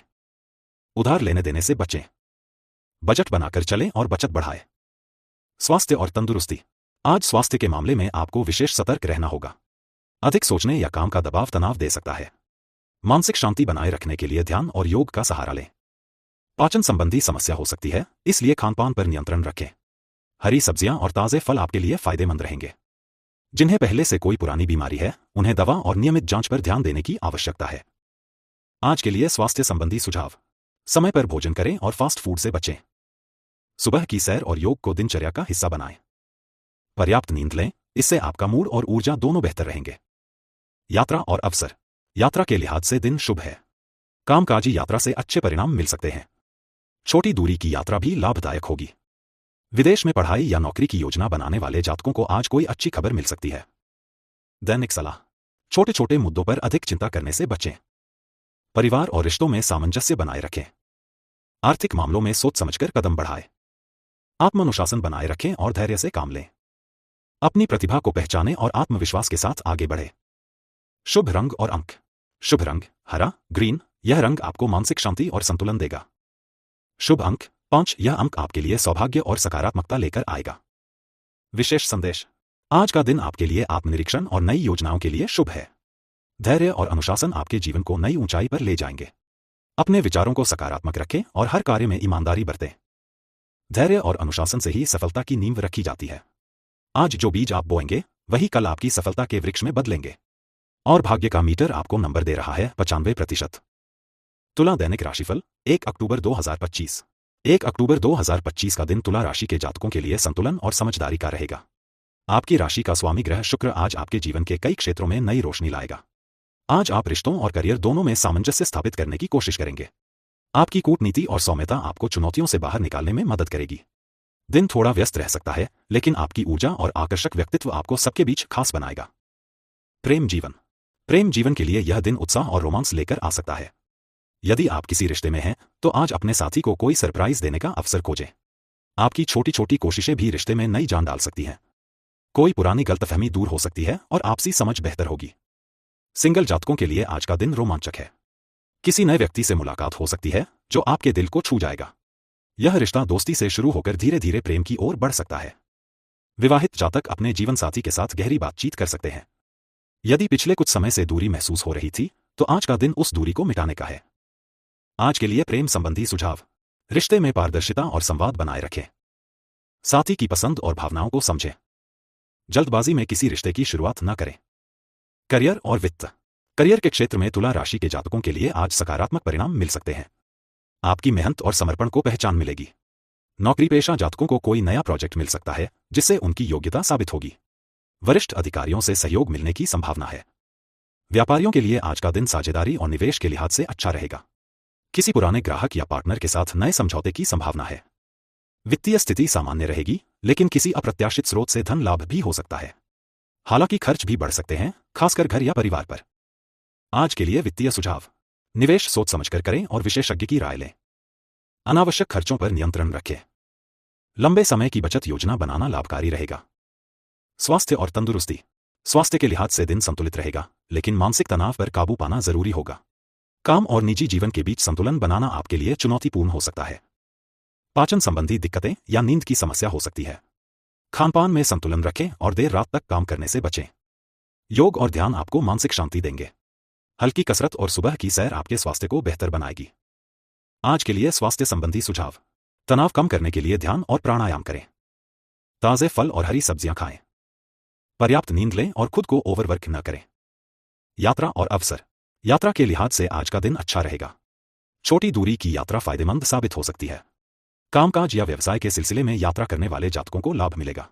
उधार लेने देने से बचें। बजट बनाकर चलें और बचत बढ़ाएं। स्वास्थ्य और तंदुरुस्ती: आज स्वास्थ्य के मामले में आपको विशेष सतर्क रहना होगा। अधिक सोचने या काम का दबाव तनाव दे सकता है। मानसिक शांति बनाए रखने के लिए ध्यान और योग का सहारा लें। पाचन संबंधी समस्या हो सकती है, इसलिए खानपान पर नियंत्रण रखें। हरी सब्जियां और ताजे फल आपके लिए फायदेमंद रहेंगे। जिन्हें पहले से कोई पुरानी बीमारी है, उन्हें दवा और नियमित जांच पर ध्यान देने की आवश्यकता है। आज के लिए स्वास्थ्य संबंधी सुझाव: समय पर भोजन करें और फास्ट फूड से बचें। सुबह की सैर और योग को दिनचर्या का हिस्सा बनाएं। पर्याप्त नींद लें, इससे आपका मूड और ऊर्जा दोनों बेहतर रहेंगे। यात्रा और अवसर: यात्रा के लिहाज से दिन शुभ है। कामकाजी यात्रा से अच्छे परिणाम मिल सकते हैं। छोटी दूरी की यात्रा भी लाभदायक होगी। विदेश में पढ़ाई या नौकरी की योजना बनाने वाले जातकों को आज कोई अच्छी खबर मिल सकती है। दैनिक सलाह: छोटे छोटे मुद्दों पर अधिक चिंता करने से बचें। परिवार और रिश्तों में सामंजस्य बनाए रखें। आर्थिक मामलों में सोच समझकर कदम बढ़ाएं। आत्मानुशासन बनाए रखें और धैर्य से काम लें। अपनी प्रतिभा को पहचानें और आत्मविश्वास के साथ आगे बढ़ें। शुभ रंग और अंक: शुभ रंग हरा, ग्रीन। यह रंग आपको मानसिक शांति और संतुलन देगा। शुभ अंक 5। यह अंक आपके लिए सौभाग्य और सकारात्मकता लेकर आएगा। विशेष संदेश: आज का दिन आपके लिए आत्मनिरीक्षण और नई योजनाओं के लिए शुभ है। धैर्य और अनुशासन आपके जीवन को नई ऊंचाई पर ले जाएंगे। अपने विचारों को सकारात्मक रखें और हर कार्य में ईमानदारी बरतें। धैर्य और अनुशासन से ही सफलता की नींव रखी जाती है। आज जो बीज आप बोएंगे, वही कल आपकी सफलता के वृक्ष में बदलेंगे। और भाग्य का मीटर आपको नंबर दे रहा है 95%। तुला दैनिक राशिफल 1 अक्टूबर 2025। 1 अक्टूबर 2025 का दिन तुला राशि के जातकों के लिए संतुलन और समझदारी का रहेगा। आपकी राशि का स्वामी ग्रह शुक्र आज आपके जीवन के कई क्षेत्रों में नई रोशनी लाएगा। आज आप रिश्तों और करियर दोनों में सामंजस्य स्थापित करने की कोशिश करेंगे। आपकी कूटनीति और सौम्यता आपको चुनौतियों से बाहर निकालने में मदद करेगी। दिन थोड़ा व्यस्त रह सकता है, लेकिन आपकी ऊर्जा और आकर्षक व्यक्तित्व आपको सबके बीच खास बनाएगा। प्रेम जीवन: प्रेम जीवन के लिए यह दिन उत्साह और रोमांस लेकर आ सकता है। यदि आप किसी रिश्ते में हैं, तो आज अपने साथी को कोई सरप्राइज देने का अवसर खोजें। आपकी छोटी छोटी कोशिशें भी रिश्ते में नई जान डाल सकती हैं। कोई पुरानी गलतफहमी दूर हो सकती है और आपसी समझ बेहतर होगी। सिंगल जातकों के लिए आज का दिन रोमांचक है। किसी नए व्यक्ति से मुलाकात हो सकती है जो आपके दिल को छू जाएगा। यह रिश्ता दोस्ती से शुरू होकर धीरे धीरे प्रेम की ओर बढ़ सकता है। विवाहित जातक अपने जीवन साथी के साथ गहरी बातचीत कर सकते हैं। यदि पिछले कुछ समय से दूरी महसूस हो रही थी, तो आज का दिन उस दूरी को मिटाने का है। आज के लिए प्रेम संबंधी सुझाव: रिश्ते में पारदर्शिता और संवाद बनाए रखें। साथी की पसंद और भावनाओं को समझें। जल्दबाजी में किसी रिश्ते की शुरुआत न करें। करियर और वित्त: करियर के क्षेत्र में तुला राशि के जातकों के लिए आज सकारात्मक परिणाम मिल सकते हैं। आपकी मेहनत और समर्पण को पहचान मिलेगी। नौकरीपेशा जातकों को कोई नया प्रोजेक्ट मिल सकता है, जिससे उनकी योग्यता साबित होगी। वरिष्ठ अधिकारियों से सहयोग मिलने की संभावना है। व्यापारियों के लिए आज का दिन साझेदारी और निवेश के लिहाज से अच्छा रहेगा। किसी पुराने ग्राहक या पार्टनर के साथ नए समझौते की संभावना है। वित्तीय स्थिति सामान्य रहेगी, लेकिन किसी अप्रत्याशित स्रोत से धन लाभ भी हो सकता है। हालांकि खर्च भी बढ़ सकते हैं, खासकर घर या परिवार पर। आज के लिए वित्तीय सुझाव: निवेश सोच समझकर करें और विशेषज्ञ की राय लें। अनावश्यक खर्चों पर नियंत्रण रखें। लंबे समय की बचत योजना बनाना लाभकारी रहेगा। स्वास्थ्य और तंदुरुस्ती: स्वास्थ्य के लिहाज से दिन संतुलित रहेगा, लेकिन मानसिक तनाव पर काबू पाना जरूरी होगा। काम और निजी जीवन के बीच संतुलन बनाना आपके लिए चुनौतीपूर्ण हो सकता है। पाचन संबंधी दिक्कतें या नींद की समस्या हो सकती है। खानपान में संतुलन रखें और देर रात तक काम करने से बचें। योग और ध्यान आपको मानसिक शांति देंगे। हल्की कसरत और सुबह की सैर आपके स्वास्थ्य को बेहतर बनाएगी। आज के लिए स्वास्थ्य संबंधी सुझाव: तनाव कम करने के लिए ध्यान और प्राणायाम करें। ताजे फल और हरी सब्जियां खाएं। पर्याप्त नींद लें और खुद ओवरवर्क न करें। यात्रा और अवसर: यात्रा के लिहाज से आज का दिन अच्छा रहेगा। छोटी दूरी की यात्रा फायदेमंद साबित हो सकती है। कामकाज या व्यवसाय के सिलसिले में यात्रा करने वाले जातकों को लाभ मिलेगा।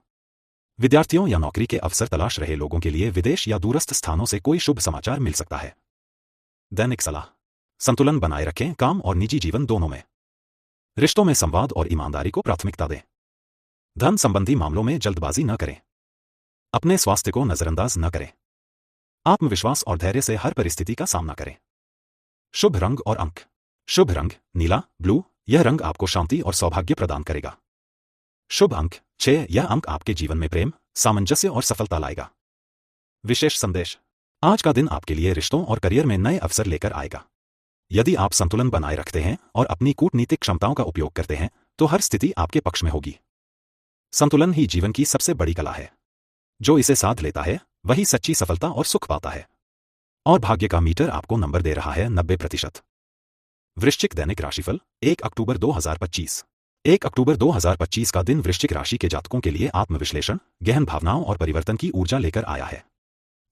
विद्यार्थियों या नौकरी के अवसर तलाश रहे लोगों के लिए विदेश या दूरस्थ स्थानों से कोई शुभ समाचार मिल सकता है। दैनिक सलाह। संतुलन बनाए रखें काम और निजी जीवन दोनों में। रिश्तों में संवाद और ईमानदारी को प्राथमिकता दें। धन संबंधी मामलों में जल्दबाजी न करें। अपने स्वास्थ्य को नजरअंदाज न करें। आत्मविश्वास और धैर्य से हर परिस्थिति का सामना करें। शुभ रंग और अंक। शुभ रंग नीला, ब्लू। यह रंग आपको शांति और सौभाग्य प्रदान करेगा। शुभ अंक 6। यह अंक आपके जीवन में प्रेम, सामंजस्य और सफलता लाएगा। विशेष संदेश। आज का दिन आपके लिए रिश्तों और करियर में नए अवसर लेकर आएगा। यदि आप संतुलन बनाए रखते हैं और अपनी कूटनीतिक क्षमताओं का उपयोग करते हैं तो हर स्थिति आपके पक्ष में होगी। संतुलन ही जीवन की सबसे बड़ी कला है। जो इसे साध लेता है वही सच्ची सफलता और सुख पाता है। और भाग्य का मीटर आपको नंबर दे रहा है 90%। वृश्चिक दैनिक राशिफल 1 अक्टूबर 2025। 1 अक्टूबर 2025 का दिन वृश्चिक राशि के जातकों के लिए आत्मविश्लेषण, गहन भावनाओं और परिवर्तन की ऊर्जा लेकर आया है।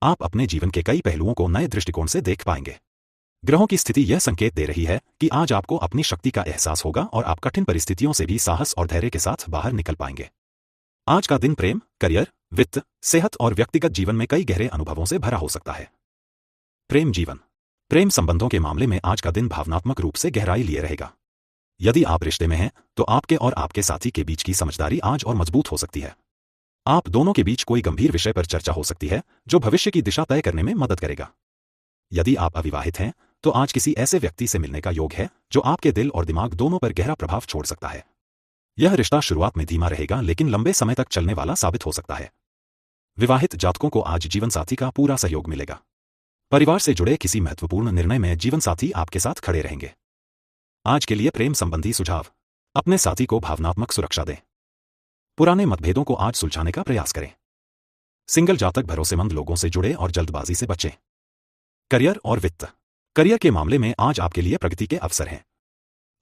आप अपने जीवन के कई पहलुओं को नए दृष्टिकोण से देख पाएंगे। ग्रहों की स्थिति यह संकेत दे रही है कि आज आपको अपनी शक्ति का एहसास होगा और आप कठिन परिस्थितियों से भी साहस और धैर्य के साथ बाहर निकल पाएंगे। आज का दिन प्रेम, करियर, वित्त, सेहत और व्यक्तिगत जीवन में कई गहरे अनुभवों से भरा हो सकता है। प्रेम जीवन। प्रेम संबंधों के मामले में आज का दिन भावनात्मक रूप से गहराई लिए रहेगा। यदि आप रिश्ते में हैं तो आपके और आपके साथी के बीच की समझदारी आज और मजबूत हो सकती है। आप दोनों के बीच कोई गंभीर विषय पर चर्चा हो सकती है जो भविष्य की दिशा तय करने में मदद करेगा। यदि आप अविवाहित हैं तो आज किसी ऐसे व्यक्ति से मिलने का योग है जो आपके दिल और दिमाग दोनों पर गहरा प्रभाव छोड़ सकता है। यह रिश्ता शुरुआत में धीमा रहेगा लेकिन लंबे समय तक चलने वाला साबित हो सकता है। विवाहित जातकों को आज जीवनसाथी का पूरा सहयोग मिलेगा। परिवार से जुड़े किसी महत्वपूर्ण निर्णय में जीवनसाथी आपके साथ खड़े रहेंगे। आज के लिए प्रेम संबंधी सुझाव। अपने साथी को भावनात्मक सुरक्षा दें। पुराने मतभेदों को आज सुलझाने का प्रयास करें। सिंगल जातक भरोसेमंद लोगों से जुड़े और जल्दबाजी से बचें। करियर और वित्त। करियर के मामले में आज आपके लिए प्रगति के अवसर हैं।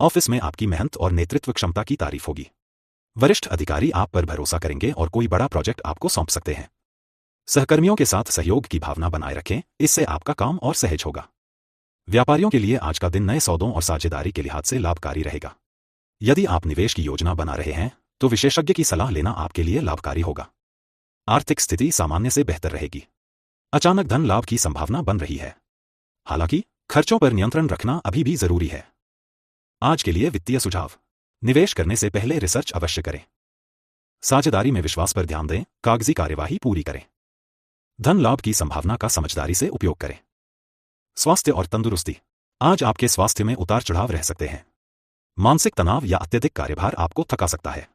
ऑफिस में आपकी मेहनत और नेतृत्व क्षमता की तारीफ होगी। वरिष्ठ अधिकारी आप पर भरोसा करेंगे और कोई बड़ा प्रोजेक्ट आपको सौंप सकते हैं। सहकर्मियों के साथ सहयोग की भावना बनाए रखें, इससे आपका काम और सहज होगा। व्यापारियों के लिए आज का दिन नए सौदों और साझेदारी के लिहाज से लाभकारी रहेगा। यदि आप निवेश की योजना बना रहे हैं तो विशेषज्ञ की सलाह लेना आपके लिए लाभकारी होगा। आर्थिक स्थिति सामान्य से बेहतर रहेगी। अचानक धन लाभ की संभावना बन रही है। हालांकि खर्चों पर नियंत्रण रखना अभी भी जरूरी है। आज के लिए वित्तीय सुझाव। निवेश करने से पहले रिसर्च अवश्य करें। साझेदारी में विश्वास पर ध्यान दें, कागजी कार्यवाही पूरी करें। धन लाभ की संभावना का समझदारी से उपयोग करें। स्वास्थ्य और तंदुरुस्ती। आज आपके स्वास्थ्य में उतार चढ़ाव रह सकते हैं। मानसिक तनाव या अत्यधिक कार्यभार आपको थका सकता है।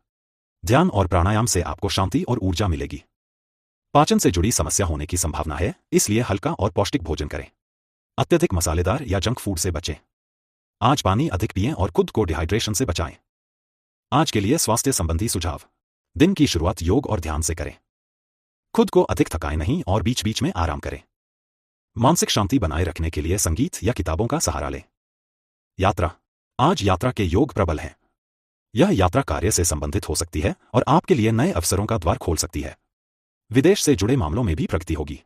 ध्यान और प्राणायाम से आपको शांति और ऊर्जा मिलेगी। पाचन से जुड़ी समस्या होने की संभावना है, इसलिए हल्का और पौष्टिक भोजन करें। अत्यधिक मसालेदार या जंक फूड से बचें। आज पानी अधिक पिएं और खुद को डिहाइड्रेशन से बचाएं। आज के लिए स्वास्थ्य संबंधी सुझाव। दिन की शुरुआत योग और ध्यान से करें। खुद को अधिक थकाएं नहीं और बीच बीच में आराम करें। मानसिक शांति बनाए रखने के लिए संगीत या किताबों का सहारा लें। यात्रा। आज यात्रा के योग प्रबल हैं। यह यात्रा कार्य से संबंधित हो सकती है और आपके लिए नए अवसरों का द्वार खोल सकती है। विदेश से जुड़े मामलों में भी प्रगति होगी।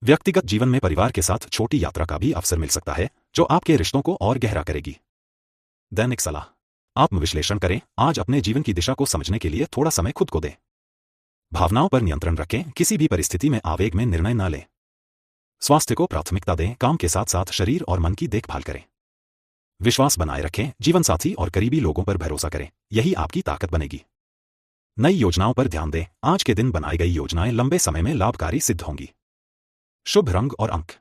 व्यक्तिगत जीवन में परिवार के साथ छोटी यात्रा का भी अवसर मिल सकता है जो आपके रिश्तों को और गहरा करेगी। दैनिक सलाह। आत्मविश्लेषण करें, आज अपने जीवन की दिशा को समझने के लिए थोड़ा समय खुद को दें। भावनाओं पर नियंत्रण रखें, किसी भी परिस्थिति में आवेग में निर्णय न लें। स्वास्थ्य को प्राथमिकता दें, काम के साथ साथ शरीर और मन की देखभाल करें। विश्वास बनाए रखें, जीवनसाथी और करीबी लोगों पर भरोसा करें, यही आपकी ताकत बनेगी। नई योजनाओं पर ध्यान दें, आज के दिन बनाई गई योजनाएं लंबे समय में लाभकारी सिद्ध होंगी। शुभ रंग और अंक।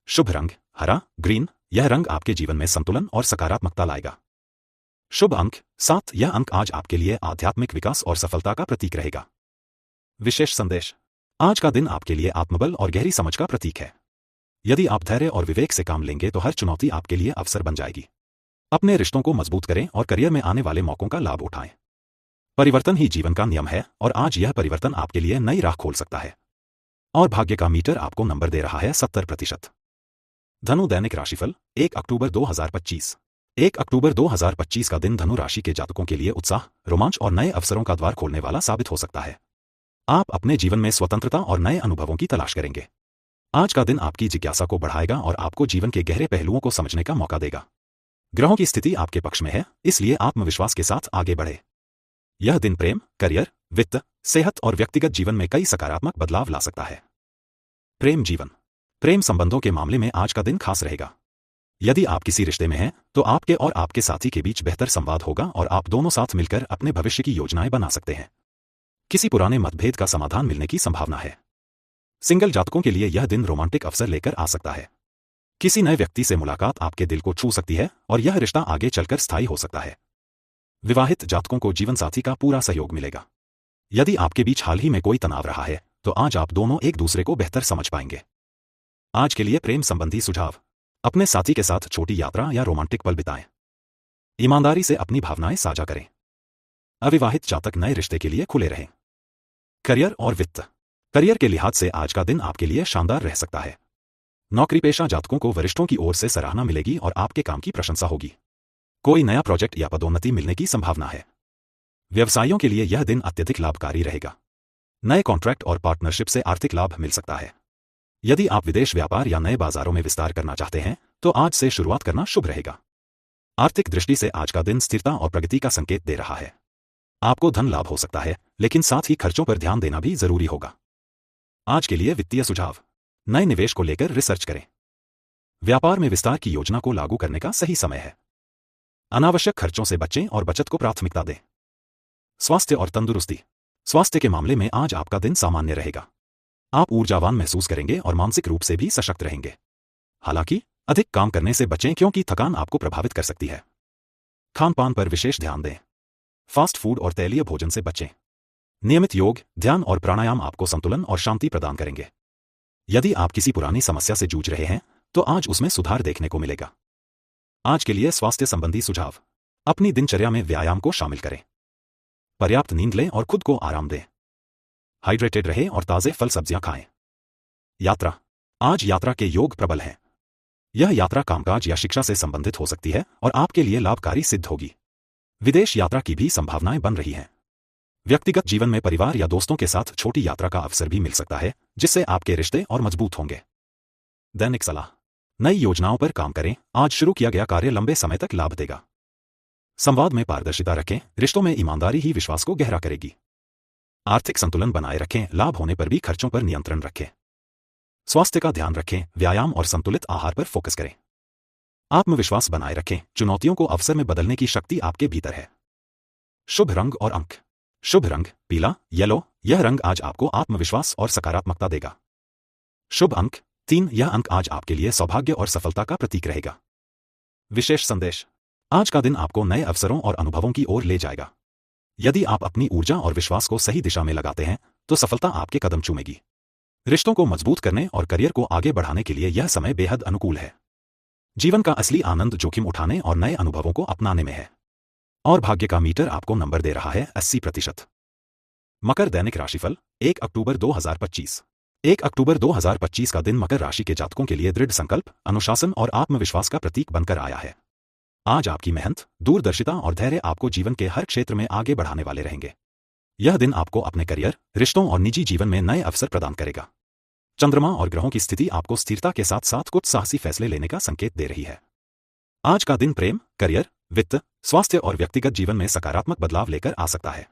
शुभ रंग हरा, ग्रीन। यह रंग आपके जीवन में संतुलन और सकारात्मकता लाएगा। शुभ अंक 7। यह अंक आज आपके लिए आध्यात्मिक विकास और सफलता का प्रतीक रहेगा। विशेष संदेश। आज का दिन आपके लिए आत्मबल और गहरी समझ का प्रतीक है। यदि आप धैर्य और विवेक से काम लेंगे तो हर चुनौती आपके लिए अवसर बन जाएगी। अपने रिश्तों को मजबूत करें और करियर में आने वाले मौकों का लाभ उठाएं। परिवर्तन ही जीवन का नियम है और आज यह परिवर्तन आपके लिए नई राह खोल सकता है। और भाग्य का मीटर आपको नंबर दे रहा है 70%। धनु दैनिक राशिफल 1 अक्टूबर 2025। 1 अक्टूबर 2025 का दिन धनु राशि के जातकों के लिए उत्साह, रोमांच और नए अवसरों का द्वार खोलने वाला साबित हो सकता है। आप अपने जीवन में स्वतंत्रता और नए अनुभवों की तलाश करेंगे। आज का दिन आपकी जिज्ञासा को बढ़ाएगा और आपको जीवन के गहरे पहलुओं को समझने का मौका देगा। ग्रहों की स्थिति आपके पक्ष में है, इसलिए आत्मविश्वास के साथ आगे बढ़े। यह दिन प्रेम, करियर, वित्त, सेहत और व्यक्तिगत जीवन में कई सकारात्मक बदलाव ला सकता है। प्रेम जीवन। प्रेम संबंधों के मामले में आज का दिन खास रहेगा। यदि आप किसी रिश्ते में हैं, तो आपके और आपके साथी के बीच बेहतर संवाद होगा और आप दोनों साथ मिलकर अपने भविष्य की योजनाएं बना सकते हैं। किसी पुराने मतभेद का समाधान मिलने की संभावना है। सिंगल जातकों के लिए यह दिन रोमांटिक अवसर लेकर आ सकता है। किसी नए व्यक्ति से मुलाकात आपके दिल को छू सकती है और यह रिश्ता आगे चलकर स्थायी हो सकता है। विवाहित जातकों को जीवनसाथी का पूरा सहयोग मिलेगा। यदि आपके बीच हाल ही में कोई तनाव रहा है, तो आज आप दोनों एक दूसरे को बेहतर समझ पाएंगे। आज के लिए प्रेम संबंधी सुझाव। अपने साथी के साथ छोटी यात्रा या रोमांटिक पल बिताएं। ईमानदारी से अपनी भावनाएं साझा करें। अविवाहित जातक नए रिश्ते के लिए खुले रहें। करियर और वित्त। करियर के लिहाज से आज का दिन आपके लिए शानदार रह सकता है। नौकरीपेशा जातकों को वरिष्ठों की ओर से सराहना मिलेगी और आपके काम की प्रशंसा होगी। कोई नया प्रोजेक्ट या पदोन्नति मिलने की संभावना है। व्यवसायियों के लिए यह दिन अत्यधिक लाभकारी रहेगा। नए कॉन्ट्रैक्ट और पार्टनरशिप से आर्थिक लाभ मिल सकता है। यदि आप विदेश व्यापार या नए बाजारों में विस्तार करना चाहते हैं, तो आज से शुरुआत करना शुभ रहेगा। आर्थिक दृष्टि से आज का दिन स्थिरता और प्रगति का संकेत दे रहा है। आपको धन लाभ हो सकता है, लेकिन साथ ही खर्चों पर ध्यान देना भी जरूरी होगा। आज के लिए वित्तीय सुझाव। नए निवेश को लेकर रिसर्च करें। व्यापार में विस्तार की योजना को लागू करने का सही समय है। अनावश्यक खर्चों से बचें और बचत को प्राथमिकता दें। स्वास्थ्य और तंदुरुस्ती। स्वास्थ्य के मामले में आज आपका दिन सामान्य रहेगा। आप ऊर्जावान महसूस करेंगे और मानसिक रूप से भी सशक्त रहेंगे। हालांकि अधिक काम करने से बचें, क्योंकि थकान आपको प्रभावित कर सकती है। खान पान पर विशेष ध्यान दें। फास्ट फूड और तैलीय भोजन से बचें। नियमित योग, ध्यान और प्राणायाम आपको संतुलन और शांति प्रदान करेंगे। यदि आप किसी पुरानी समस्या से जूझ रहे हैं, तो आज उसमें सुधार देखने को मिलेगा। आज के लिए स्वास्थ्य संबंधी सुझाव। अपनी दिनचर्या में व्यायाम को शामिल करें। पर्याप्त नींद लें और खुद को आराम दें। हाइड्रेटेड रहें और ताजे फल सब्जियां खाएं। यात्रा। आज यात्रा के योग प्रबल हैं। यह यात्रा कामकाज या शिक्षा से संबंधित हो सकती है और आपके लिए लाभकारी सिद्ध होगी। विदेश यात्रा की भी संभावनाएं बन रही हैं। व्यक्तिगत जीवन में परिवार या दोस्तों के साथ छोटी यात्रा का अवसर भी मिल सकता है, जिससे आपके रिश्ते और मजबूत होंगे। दैनिक सलाह। नई योजनाओं पर काम करें। आज शुरू किया गया कार्य लंबे समय तक लाभ देगा। संवाद में पारदर्शिता रखें। रिश्तों में ईमानदारी ही विश्वास को गहरा करेगी। आर्थिक संतुलन बनाए रखें। लाभ होने पर भी खर्चों पर नियंत्रण रखें। स्वास्थ्य का ध्यान रखें। व्यायाम और संतुलित आहार पर फोकस करें। आत्मविश्वास बनाए रखें। चुनौतियों को अवसर में बदलने की शक्ति आपके भीतर है। शुभ रंग और अंक। शुभ रंग पीला, येलो। यह रंग आज आपको आत्मविश्वास और सकारात्मकता देगा। शुभ अंक 3। यह अंक आज आपके लिए सौभाग्य और सफलता का प्रतीक रहेगा। विशेष संदेश। आज का दिन आपको नए अवसरों और अनुभवों की ओर ले जाएगा। यदि आप अपनी ऊर्जा और विश्वास को सही दिशा में लगाते हैं, तो सफलता आपके कदम चूमेगी। रिश्तों को मजबूत करने और करियर को आगे बढ़ाने के लिए यह समय बेहद अनुकूल है। जीवन का असली आनंद जोखिम उठाने और नए अनुभवों को अपनाने में है। और भाग्य का मीटर आपको नंबर दे रहा है 80%। मकर दैनिक राशिफल 1 अक्टूबर 2025। 1 अक्टूबर 2025 का दिन मकर राशि के जातकों के लिए दृढ़ संकल्प, अनुशासन और आत्मविश्वास का प्रतीक बनकर आया है। आज आपकी मेहनत, दूरदर्शिता और धैर्य आपको जीवन के हर क्षेत्र में आगे बढ़ाने वाले रहेंगे। यह दिन आपको अपने करियर, रिश्तों और निजी जीवन में नए अवसर प्रदान करेगा। चंद्रमा और ग्रहों की स्थिति आपको स्थिरता के साथ साथ कुछ साहसी फैसले लेने का संकेत दे रही है। आज का दिन प्रेम, करियर, वित्त, स्वास्थ्य और व्यक्तिगत जीवन में सकारात्मक बदलाव लेकर आ सकता है।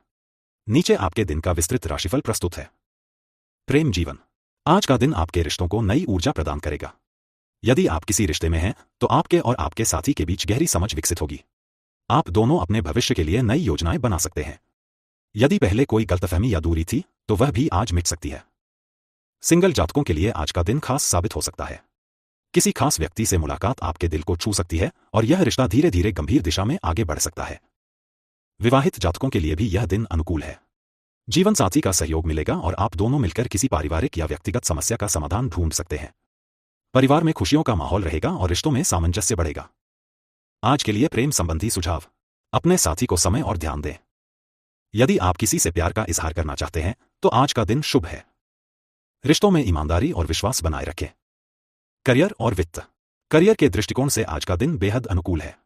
नीचे आपके दिन का विस्तृत राशिफल प्रस्तुत है। प्रेम जीवन। आज का दिन आपके रिश्तों को नई ऊर्जा प्रदान करेगा। यदि आप किसी रिश्ते में हैं, तो आपके और आपके साथी के बीच गहरी समझ विकसित होगी। आप दोनों अपने भविष्य के लिए नई योजनाएं बना सकते हैं। यदि पहले कोई गलतफहमी या दूरी थी, तो वह भी आज मिट सकती है। सिंगल जातकों के लिए आज का दिन खास साबित हो सकता है। किसी खास व्यक्ति से मुलाकात आपके दिल को छू सकती है और यह रिश्ता धीरे धीरे गंभीर दिशा में आगे बढ़ सकता है। विवाहित जातकों के लिए भी यह दिन अनुकूल है। जीवन साथी का सहयोग मिलेगा और आप दोनों मिलकर किसी पारिवारिक या व्यक्तिगत समस्या का समाधान ढूंढ सकते हैं। परिवार में खुशियों का माहौल रहेगा और रिश्तों में सामंजस्य बढ़ेगा। आज के लिए प्रेम संबंधी सुझाव। अपने साथी को समय और ध्यान दें। यदि आप किसी से प्यार का इजहार करना चाहते हैं, तो आज का दिन शुभ है। रिश्तों में ईमानदारी और विश्वास बनाए रखें। करियर और वित्त। करियर के दृष्टिकोण से आज का दिन बेहद अनुकूल है।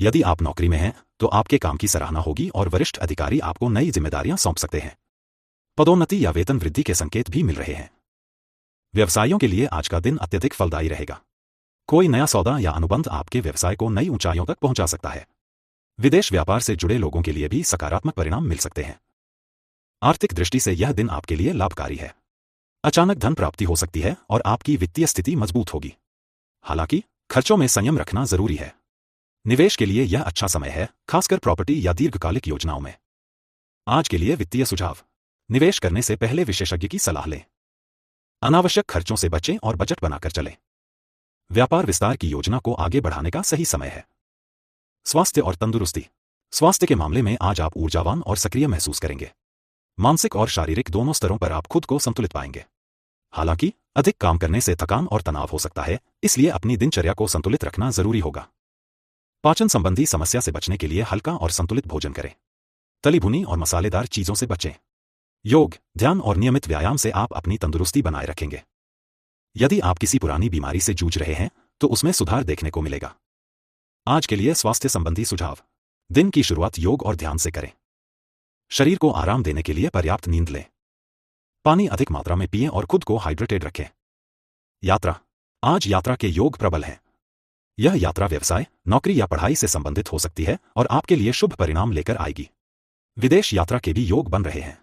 यदि आप नौकरी में हैं, तो आपके काम की सराहना होगी और वरिष्ठ अधिकारी आपको नई जिम्मेदारियां सौंप सकते हैं। पदोन्नति या वेतन वृद्धि के संकेत भी मिल रहे हैं। व्यवसायियों के लिए आज का दिन अत्यधिक फलदायी रहेगा। कोई नया सौदा या अनुबंध आपके व्यवसाय को नई ऊंचाइयों तक पहुंचा सकता है। विदेश व्यापार से जुड़े लोगों के लिए भी सकारात्मक परिणाम मिल सकते हैं। आर्थिक दृष्टि से यह दिन आपके लिए लाभकारी है। अचानक धन प्राप्ति हो सकती है और आपकी वित्तीय स्थिति मजबूत होगी। हालांकि खर्चों में संयम रखना जरूरी है। निवेश के लिए यह अच्छा समय है, खासकर प्रॉपर्टी या दीर्घकालिक योजनाओं में। आज के लिए वित्तीय सुझाव। निवेश करने से पहले विशेषज्ञ की सलाह लें। अनावश्यक खर्चों से बचें और बजट बनाकर चलें। व्यापार विस्तार की योजना को आगे बढ़ाने का सही समय है। स्वास्थ्य और तंदुरुस्ती। स्वास्थ्य के मामले में आज आप ऊर्जावान और सक्रिय महसूस करेंगे। मानसिक और शारीरिक दोनों स्तरों पर आप खुद को संतुलित पाएंगे। हालांकि अधिक काम करने से थकान और तनाव हो सकता है, इसलिए अपनी दिनचर्या को संतुलित रखना जरूरी होगा। पाचन संबंधी समस्या से बचने के लिए हल्का और संतुलित भोजन करें। तली भुनी और मसालेदार चीजों से बचें। योग, ध्यान और नियमित व्यायाम से आप अपनी तंदुरुस्ती बनाए रखेंगे। यदि आप किसी पुरानी बीमारी से जूझ रहे हैं तो उसमें सुधार देखने को मिलेगा। आज के लिए स्वास्थ्य संबंधी सुझाव। दिन की शुरुआत योग और ध्यान से करें। शरीर को आराम देने के लिए पर्याप्त नींद लें। पानी अधिक मात्रा में पिएं और खुद को हाइड्रेटेड रखें। यात्रा। आज यात्रा के योग प्रबल हैं। यह यात्रा व्यवसाय, नौकरी या पढ़ाई से संबंधित हो सकती है और आपके लिए शुभ परिणाम लेकर आएगी। विदेश यात्रा के भी योग बन रहे हैं।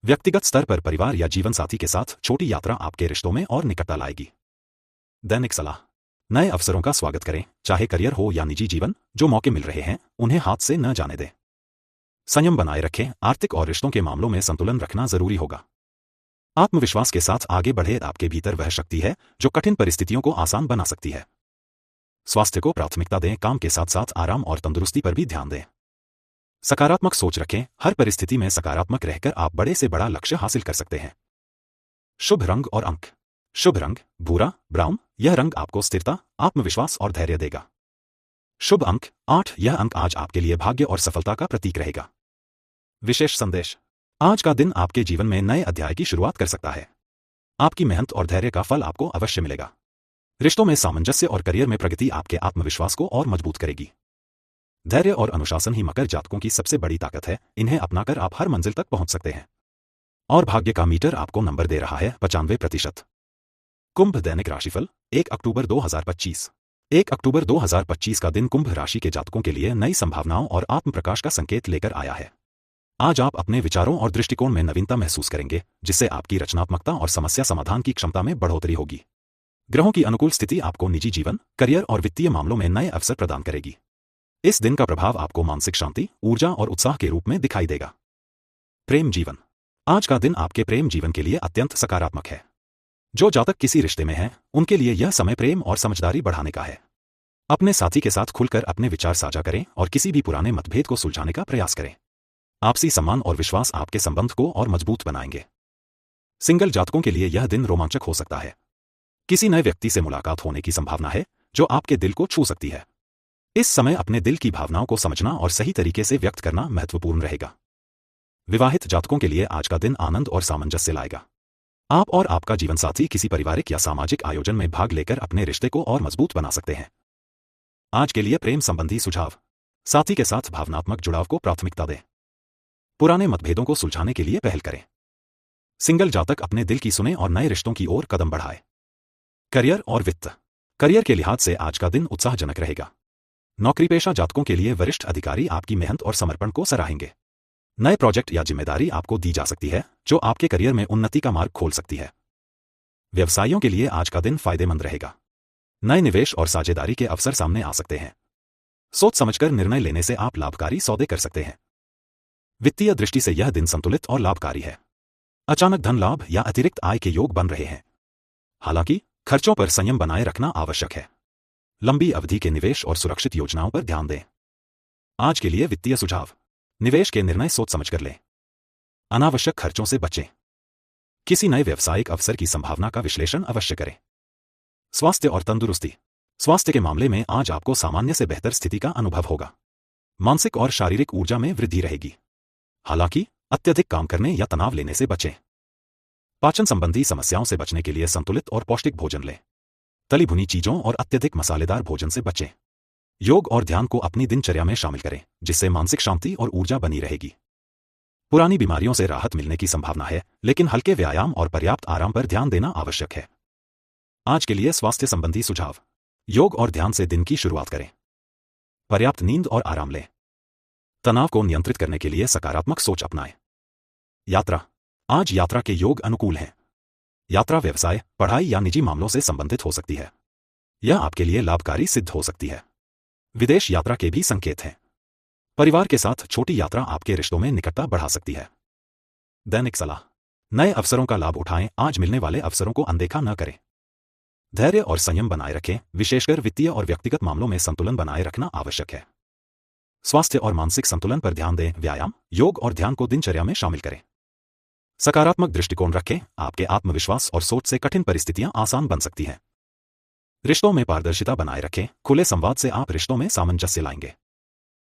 व्यक्तिगत स्तर पर परिवार या जीवन साथी के साथ छोटी यात्रा आपके रिश्तों में और निकटता लाएगी। दैनिक सलाह। नए अवसरों का स्वागत करें, चाहे करियर हो या निजी जीवन। जो मौके मिल रहे हैं उन्हें हाथ से न जाने दें। संयम बनाए रखें। आर्थिक और रिश्तों के मामलों में संतुलन रखना जरूरी होगा। आत्मविश्वास के साथ आगे बढ़े। आपके भीतर वह शक्ति है जो कठिन परिस्थितियों को आसान बना सकती है। स्वास्थ्य को प्राथमिकता दें। काम के साथ साथ आराम और तंदुरुस्ती पर भी ध्यान दें। सकारात्मक सोच रखें। हर परिस्थिति में सकारात्मक रहकर आप बड़े से बड़ा लक्ष्य हासिल कर सकते हैं। शुभ रंग और अंक। शुभ रंग भूरा, ब्राउन। यह रंग आपको स्थिरता, आत्मविश्वास और धैर्य देगा। शुभ अंक 8। यह अंक आज आपके लिए भाग्य और सफलता का प्रतीक रहेगा। विशेष संदेश। आज का दिन आपके जीवन में नए अध्याय की शुरुआत कर सकता है। आपकी मेहनत और धैर्य का फल आपको अवश्य मिलेगा। रिश्तों में सामंजस्य और करियर में प्रगति आपके आत्मविश्वास को और मजबूत करेगी। धैर्य और अनुशासन ही मकर जातकों की सबसे बड़ी ताकत है। इन्हें अपनाकर आप हर मंजिल तक पहुंच सकते हैं। और भाग्य का मीटर आपको नंबर दे रहा है 95%। कुंभ दैनिक राशिफल 1 अक्टूबर 2025। 1 अक्टूबर 2025 का दिन कुंभ राशि के जातकों के लिए नई संभावनाओं और आत्मप्रकाश का संकेत लेकर आया है। आज आप अपने विचारों और दृष्टिकोण में नवीनता महसूस करेंगे, जिससे आपकी रचनात्मकता और समस्या समाधान की क्षमता में बढ़ोतरी होगी। ग्रहों की अनुकूल स्थिति आपको निजी जीवन, करियर और वित्तीय मामलों में नए अवसर प्रदान करेगी। इस दिन का प्रभाव आपको मानसिक शांति, ऊर्जा और उत्साह के रूप में दिखाई देगा। प्रेम जीवन। आज का दिन आपके प्रेम जीवन के लिए अत्यंत सकारात्मक है। जो जातक किसी रिश्ते में हैं, उनके लिए यह समय प्रेम और समझदारी बढ़ाने का है। अपने साथी के साथ खुलकर अपने विचार साझा करें और किसी भी पुराने मतभेद को सुलझाने का प्रयास करें। आपसी सम्मान और विश्वास आपके संबंध को और मजबूत बनाएंगे। सिंगल जातकों के लिए यह दिन रोमांचक हो सकता है। किसी नए व्यक्ति से मुलाकात होने की संभावना है जो आपके दिल को छू सकती है। इस समय अपने दिल की भावनाओं को समझना और सही तरीके से व्यक्त करना महत्वपूर्ण रहेगा। विवाहित जातकों के लिए आज का दिन आनंद और सामंजस्य लाएगा। आप और आपका जीवनसाथी किसी पारिवारिक या सामाजिक आयोजन में भाग लेकर अपने रिश्ते को और मजबूत बना सकते हैं। आज के लिए प्रेम संबंधी सुझाव। साथी के साथ भावनात्मक जुड़ाव को प्राथमिकता दें। पुराने मतभेदों को सुलझाने के लिए पहल करें। सिंगल जातक अपने दिल की सुने और नए रिश्तों की ओर कदम बढ़ाए। करियर और वित्त। करियर के लिहाज से आज का दिन उत्साहजनक रहेगा। नौकरी पेशा जातकों के लिए वरिष्ठ अधिकारी आपकी मेहनत और समर्पण को सराहेंगे। नए प्रोजेक्ट या जिम्मेदारी आपको दी जा सकती है जो आपके करियर में उन्नति का मार्ग खोल सकती है। व्यवसायियों के लिए आज का दिन फायदेमंद रहेगा। नए निवेश और साझेदारी के अवसर सामने आ सकते हैं। सोच समझकर निर्णय लेने से आप लाभकारी सौदे कर सकते हैं। वित्तीय दृष्टि से यह दिन संतुलित और लाभकारी है। अचानक धन लाभ या अतिरिक्त आय के योग बन रहे हैं। हालांकि खर्चों पर संयम बनाए रखना आवश्यक है। लंबी अवधि के निवेश और सुरक्षित योजनाओं पर ध्यान दें। आज के लिए वित्तीय सुझाव। निवेश के निर्णय सोच समझकर लें। अनावश्यक खर्चों से बचें। किसी नए व्यावसायिक अवसर की संभावना का विश्लेषण अवश्य करें। स्वास्थ्य और तंदुरुस्ती। स्वास्थ्य के मामले में आज आपको सामान्य से बेहतर स्थिति का अनुभव होगा। मानसिक और शारीरिक ऊर्जा में वृद्धि रहेगी। हालांकि अत्यधिक काम करने या तनाव लेने से बचें। पाचन संबंधी समस्याओं से बचने के लिए संतुलित और पौष्टिक भोजन लें। तली भुनी चीजों और अत्यधिक मसालेदार भोजन से बचें। योग और ध्यान को अपनी दिनचर्या में शामिल करें, जिससे मानसिक शांति और ऊर्जा बनी रहेगी। पुरानी बीमारियों से राहत मिलने की संभावना है, लेकिन हल्के व्यायाम और पर्याप्त आराम पर ध्यान देना आवश्यक है। आज के लिए स्वास्थ्य संबंधी सुझाव। योग और ध्यान से दिन की शुरुआत करें। पर्याप्त नींद और आराम लें। तनाव को नियंत्रित करने के लिए सकारात्मक सोच अपनाएं। यात्रा। आज यात्रा के योग अनुकूल हैं। यात्रा व्यवसाय, पढ़ाई या निजी मामलों से संबंधित हो सकती है। यह आपके लिए लाभकारी सिद्ध हो सकती है। विदेश यात्रा के भी संकेत हैं। परिवार के साथ छोटी यात्रा आपके रिश्तों में निकटता बढ़ा सकती है। दैनिक सलाह। नए अवसरों का लाभ उठाएं, आज मिलने वाले अवसरों को अनदेखा न करें। धैर्य और संयम बनाए रखें, विशेषकर वित्तीय और व्यक्तिगत मामलों में संतुलन बनाए रखना आवश्यक है। स्वास्थ्य और मानसिक संतुलन पर ध्यान दें, व्यायाम, योग और ध्यान को दिनचर्या में शामिल करें। सकारात्मक दृष्टिकोण रखें, आपके आत्मविश्वास और सोच से कठिन परिस्थितियां आसान बन सकती हैं। रिश्तों में पारदर्शिता बनाए रखें, खुले संवाद से आप रिश्तों में सामंजस्य लाएंगे।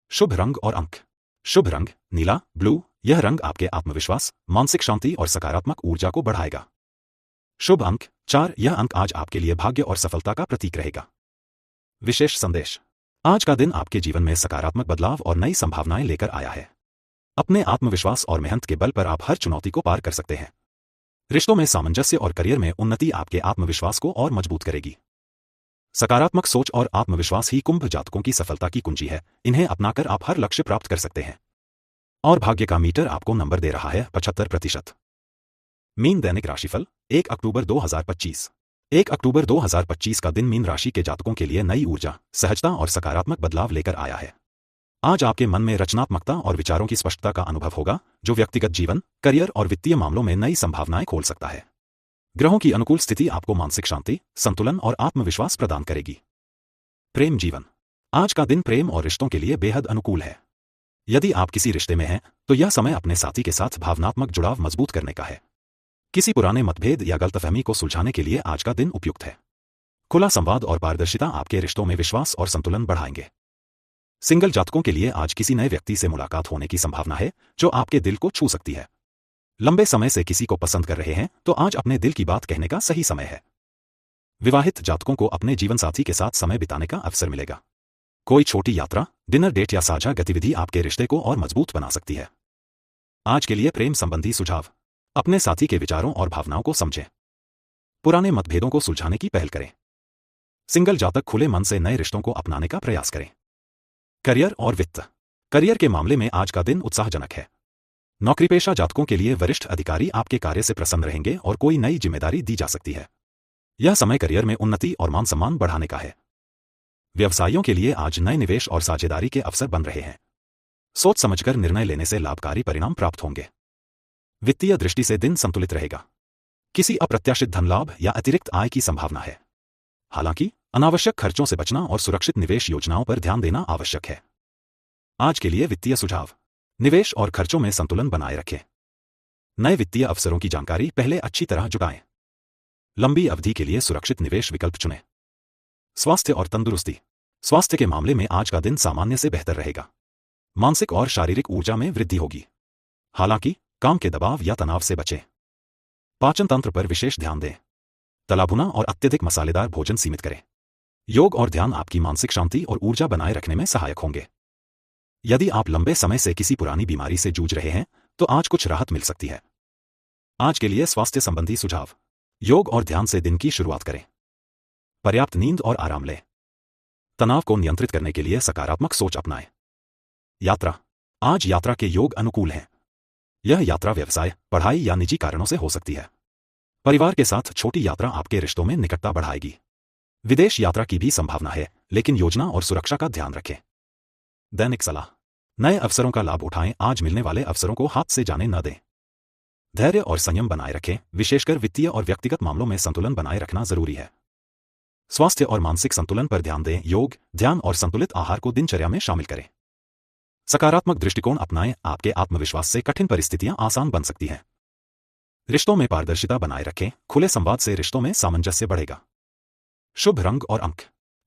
शुभ रंग और अंक। शुभ रंग नीला, ब्लू। यह रंग आपके आत्मविश्वास, मानसिक शांति और सकारात्मक ऊर्जा को बढ़ाएगा। शुभ अंक 4। यह अंक आज आपके लिए भाग्य और सफलता का प्रतीक रहेगा। विशेष संदेश। आज का दिन आपके जीवन में सकारात्मक बदलाव और नई संभावनाएं लेकर आया है। अपने आत्मविश्वास और मेहनत के बल पर आप हर चुनौती को पार कर सकते हैं। रिश्तों में सामंजस्य और करियर में उन्नति आपके आत्मविश्वास को और मजबूत करेगी। सकारात्मक सोच और आत्मविश्वास ही कुंभ जातकों की सफलता की कुंजी है। इन्हें अपनाकर आप हर लक्ष्य प्राप्त कर सकते हैं। और भाग्य का मीटर आपको नंबर दे रहा है 75%। मीन दैनिक राशिफल 1 अक्टूबर 2025। 1 अक्टूबर 2025 का दिन मीन राशि के जातकों के लिए नई ऊर्जा, सहजता और सकारात्मक बदलाव लेकर आया है। आज आपके मन में रचनात्मकता और विचारों की स्पष्टता का अनुभव होगा, जो व्यक्तिगत जीवन, करियर और वित्तीय मामलों में नई संभावनाएं खोल सकता है। ग्रहों की अनुकूल स्थिति आपको मानसिक शांति, संतुलन और आत्मविश्वास प्रदान करेगी। प्रेम जीवन। आज का दिन प्रेम और रिश्तों के लिए बेहद अनुकूल है। यदि आप किसी रिश्ते में हैं, तो यह समय अपने साथी के साथ भावनात्मक जुड़ाव मजबूत करने का है। किसी पुराने मतभेद या गलतफहमी को सुलझाने के लिए आज का दिन उपयुक्त है। खुला संवाद और पारदर्शिता आपके रिश्तों में विश्वास और संतुलन बढ़ाएंगे। सिंगल जातकों के लिए आज किसी नए व्यक्ति से मुलाकात होने की संभावना है, जो आपके दिल को छू सकती है। लंबे समय से किसी को पसंद कर रहे हैं, तो आज अपने दिल की बात कहने का सही समय है। विवाहित जातकों को अपने जीवनसाथी के साथ समय बिताने का अवसर मिलेगा। कोई छोटी यात्रा, डिनर डेट या साझा गतिविधि आपके रिश्ते को और मजबूत बना सकती है। आज के लिए प्रेम संबंधी सुझाव। अपने साथी के विचारों और भावनाओं को समझें। पुराने मतभेदों को सुलझाने की पहल करें। सिंगल जातक खुले मन से नए रिश्तों को अपनाने का प्रयास करें। करियर और वित्त। करियर के मामले में आज का दिन उत्साहजनक है। नौकरीपेशा जातकों के लिए वरिष्ठ अधिकारी आपके कार्य से प्रसन्न रहेंगे और कोई नई जिम्मेदारी दी जा सकती है। यह समय करियर में उन्नति और मान सम्मान बढ़ाने का है। व्यवसायियों के लिए आज नए निवेश और साझेदारी के अवसर बन रहे हैं। सोच समझकर निर्णय लेने से लाभकारी परिणाम प्राप्त होंगे। वित्तीय दृष्टि से दिन संतुलित रहेगा। किसी अप्रत्याशित धन लाभ या अतिरिक्त आय की संभावना है। हालांकि अनावश्यक खर्चों से बचना और सुरक्षित निवेश योजनाओं पर ध्यान देना आवश्यक है। आज के लिए वित्तीय सुझाव। निवेश और खर्चों में संतुलन बनाए रखें। नए वित्तीय अवसरों की जानकारी पहले अच्छी तरह जुटाएं। लंबी अवधि के लिए सुरक्षित निवेश विकल्प चुनें। स्वास्थ्य और तंदुरुस्ती। स्वास्थ्य के मामले में आज का दिन सामान्य से बेहतर रहेगा। मानसिक और शारीरिक ऊर्जा में वृद्धि होगी। हालांकि काम के दबाव या तनाव से बचें। पाचन तंत्र पर विशेष ध्यान दें। तला भुना और अत्यधिक मसालेदार भोजन सीमित करें। योग और ध्यान आपकी मानसिक शांति और ऊर्जा बनाए रखने में सहायक होंगे। यदि आप लंबे समय से किसी पुरानी बीमारी से जूझ रहे हैं, तो आज कुछ राहत मिल सकती है। आज के लिए स्वास्थ्य संबंधी सुझाव। योग और ध्यान से दिन की शुरुआत करें। पर्याप्त नींद और आराम लें। तनाव को नियंत्रित करने के लिए सकारात्मक सोच अपनाएं। यात्रा। आज यात्रा के योग अनुकूल हैं। यह यात्रा व्यवसाय, पढ़ाई या निजी कारणों से हो सकती है। परिवार के साथ छोटी यात्रा आपके रिश्तों में निकटता बढ़ाएगी। विदेश यात्रा की भी संभावना है, लेकिन योजना और सुरक्षा का ध्यान रखें। दैनिक सलाह। नए अवसरों का लाभ उठाएं, आज मिलने वाले अवसरों को हाथ से जाने न दें। धैर्य और संयम बनाए रखें, विशेषकर वित्तीय और व्यक्तिगत मामलों में संतुलन बनाए रखना जरूरी है। स्वास्थ्य और मानसिक संतुलन पर ध्यान दें, योग, ध्यान और संतुलित आहार को दिनचर्या में शामिल करें। सकारात्मक दृष्टिकोण अपनाएं, आपके आत्मविश्वास से कठिन परिस्थितियां आसान बन सकती हैं। रिश्तों में पारदर्शिता बनाए रखें, खुले संवाद से रिश्तों में सामंजस्य बढ़ेगा। शुभ रंग और अंक।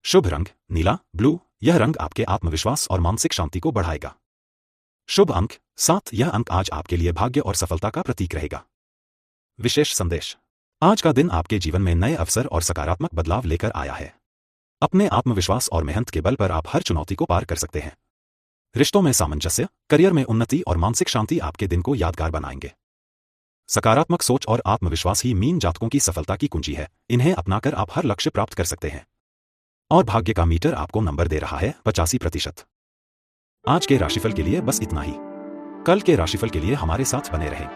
शुभ रंग नीला, ब्लू। यह रंग आपके आत्मविश्वास और मानसिक शांति को बढ़ाएगा। शुभ अंक 7। यह अंक आज आपके लिए भाग्य और सफलता का प्रतीक रहेगा। विशेष संदेश। आज का दिन आपके जीवन में नए अवसर और सकारात्मक बदलाव लेकर आया है। अपने आत्मविश्वास और मेहनत के बल पर आप हर चुनौती को पार कर सकते हैं। रिश्तों में सामंजस्य, करियर में उन्नति और मानसिक शांति आपके दिन को यादगार बनाएंगे। सकारात्मक सोच और आत्मविश्वास ही मीन जातकों की सफलता की कुंजी है। इन्हें अपनाकर आप हर लक्ष्य प्राप्त कर सकते हैं। और भाग्य का मीटर आपको नंबर दे रहा है 85%। आज के राशिफल के लिए बस इतना ही। कल के राशिफल के लिए हमारे साथ बने रहें।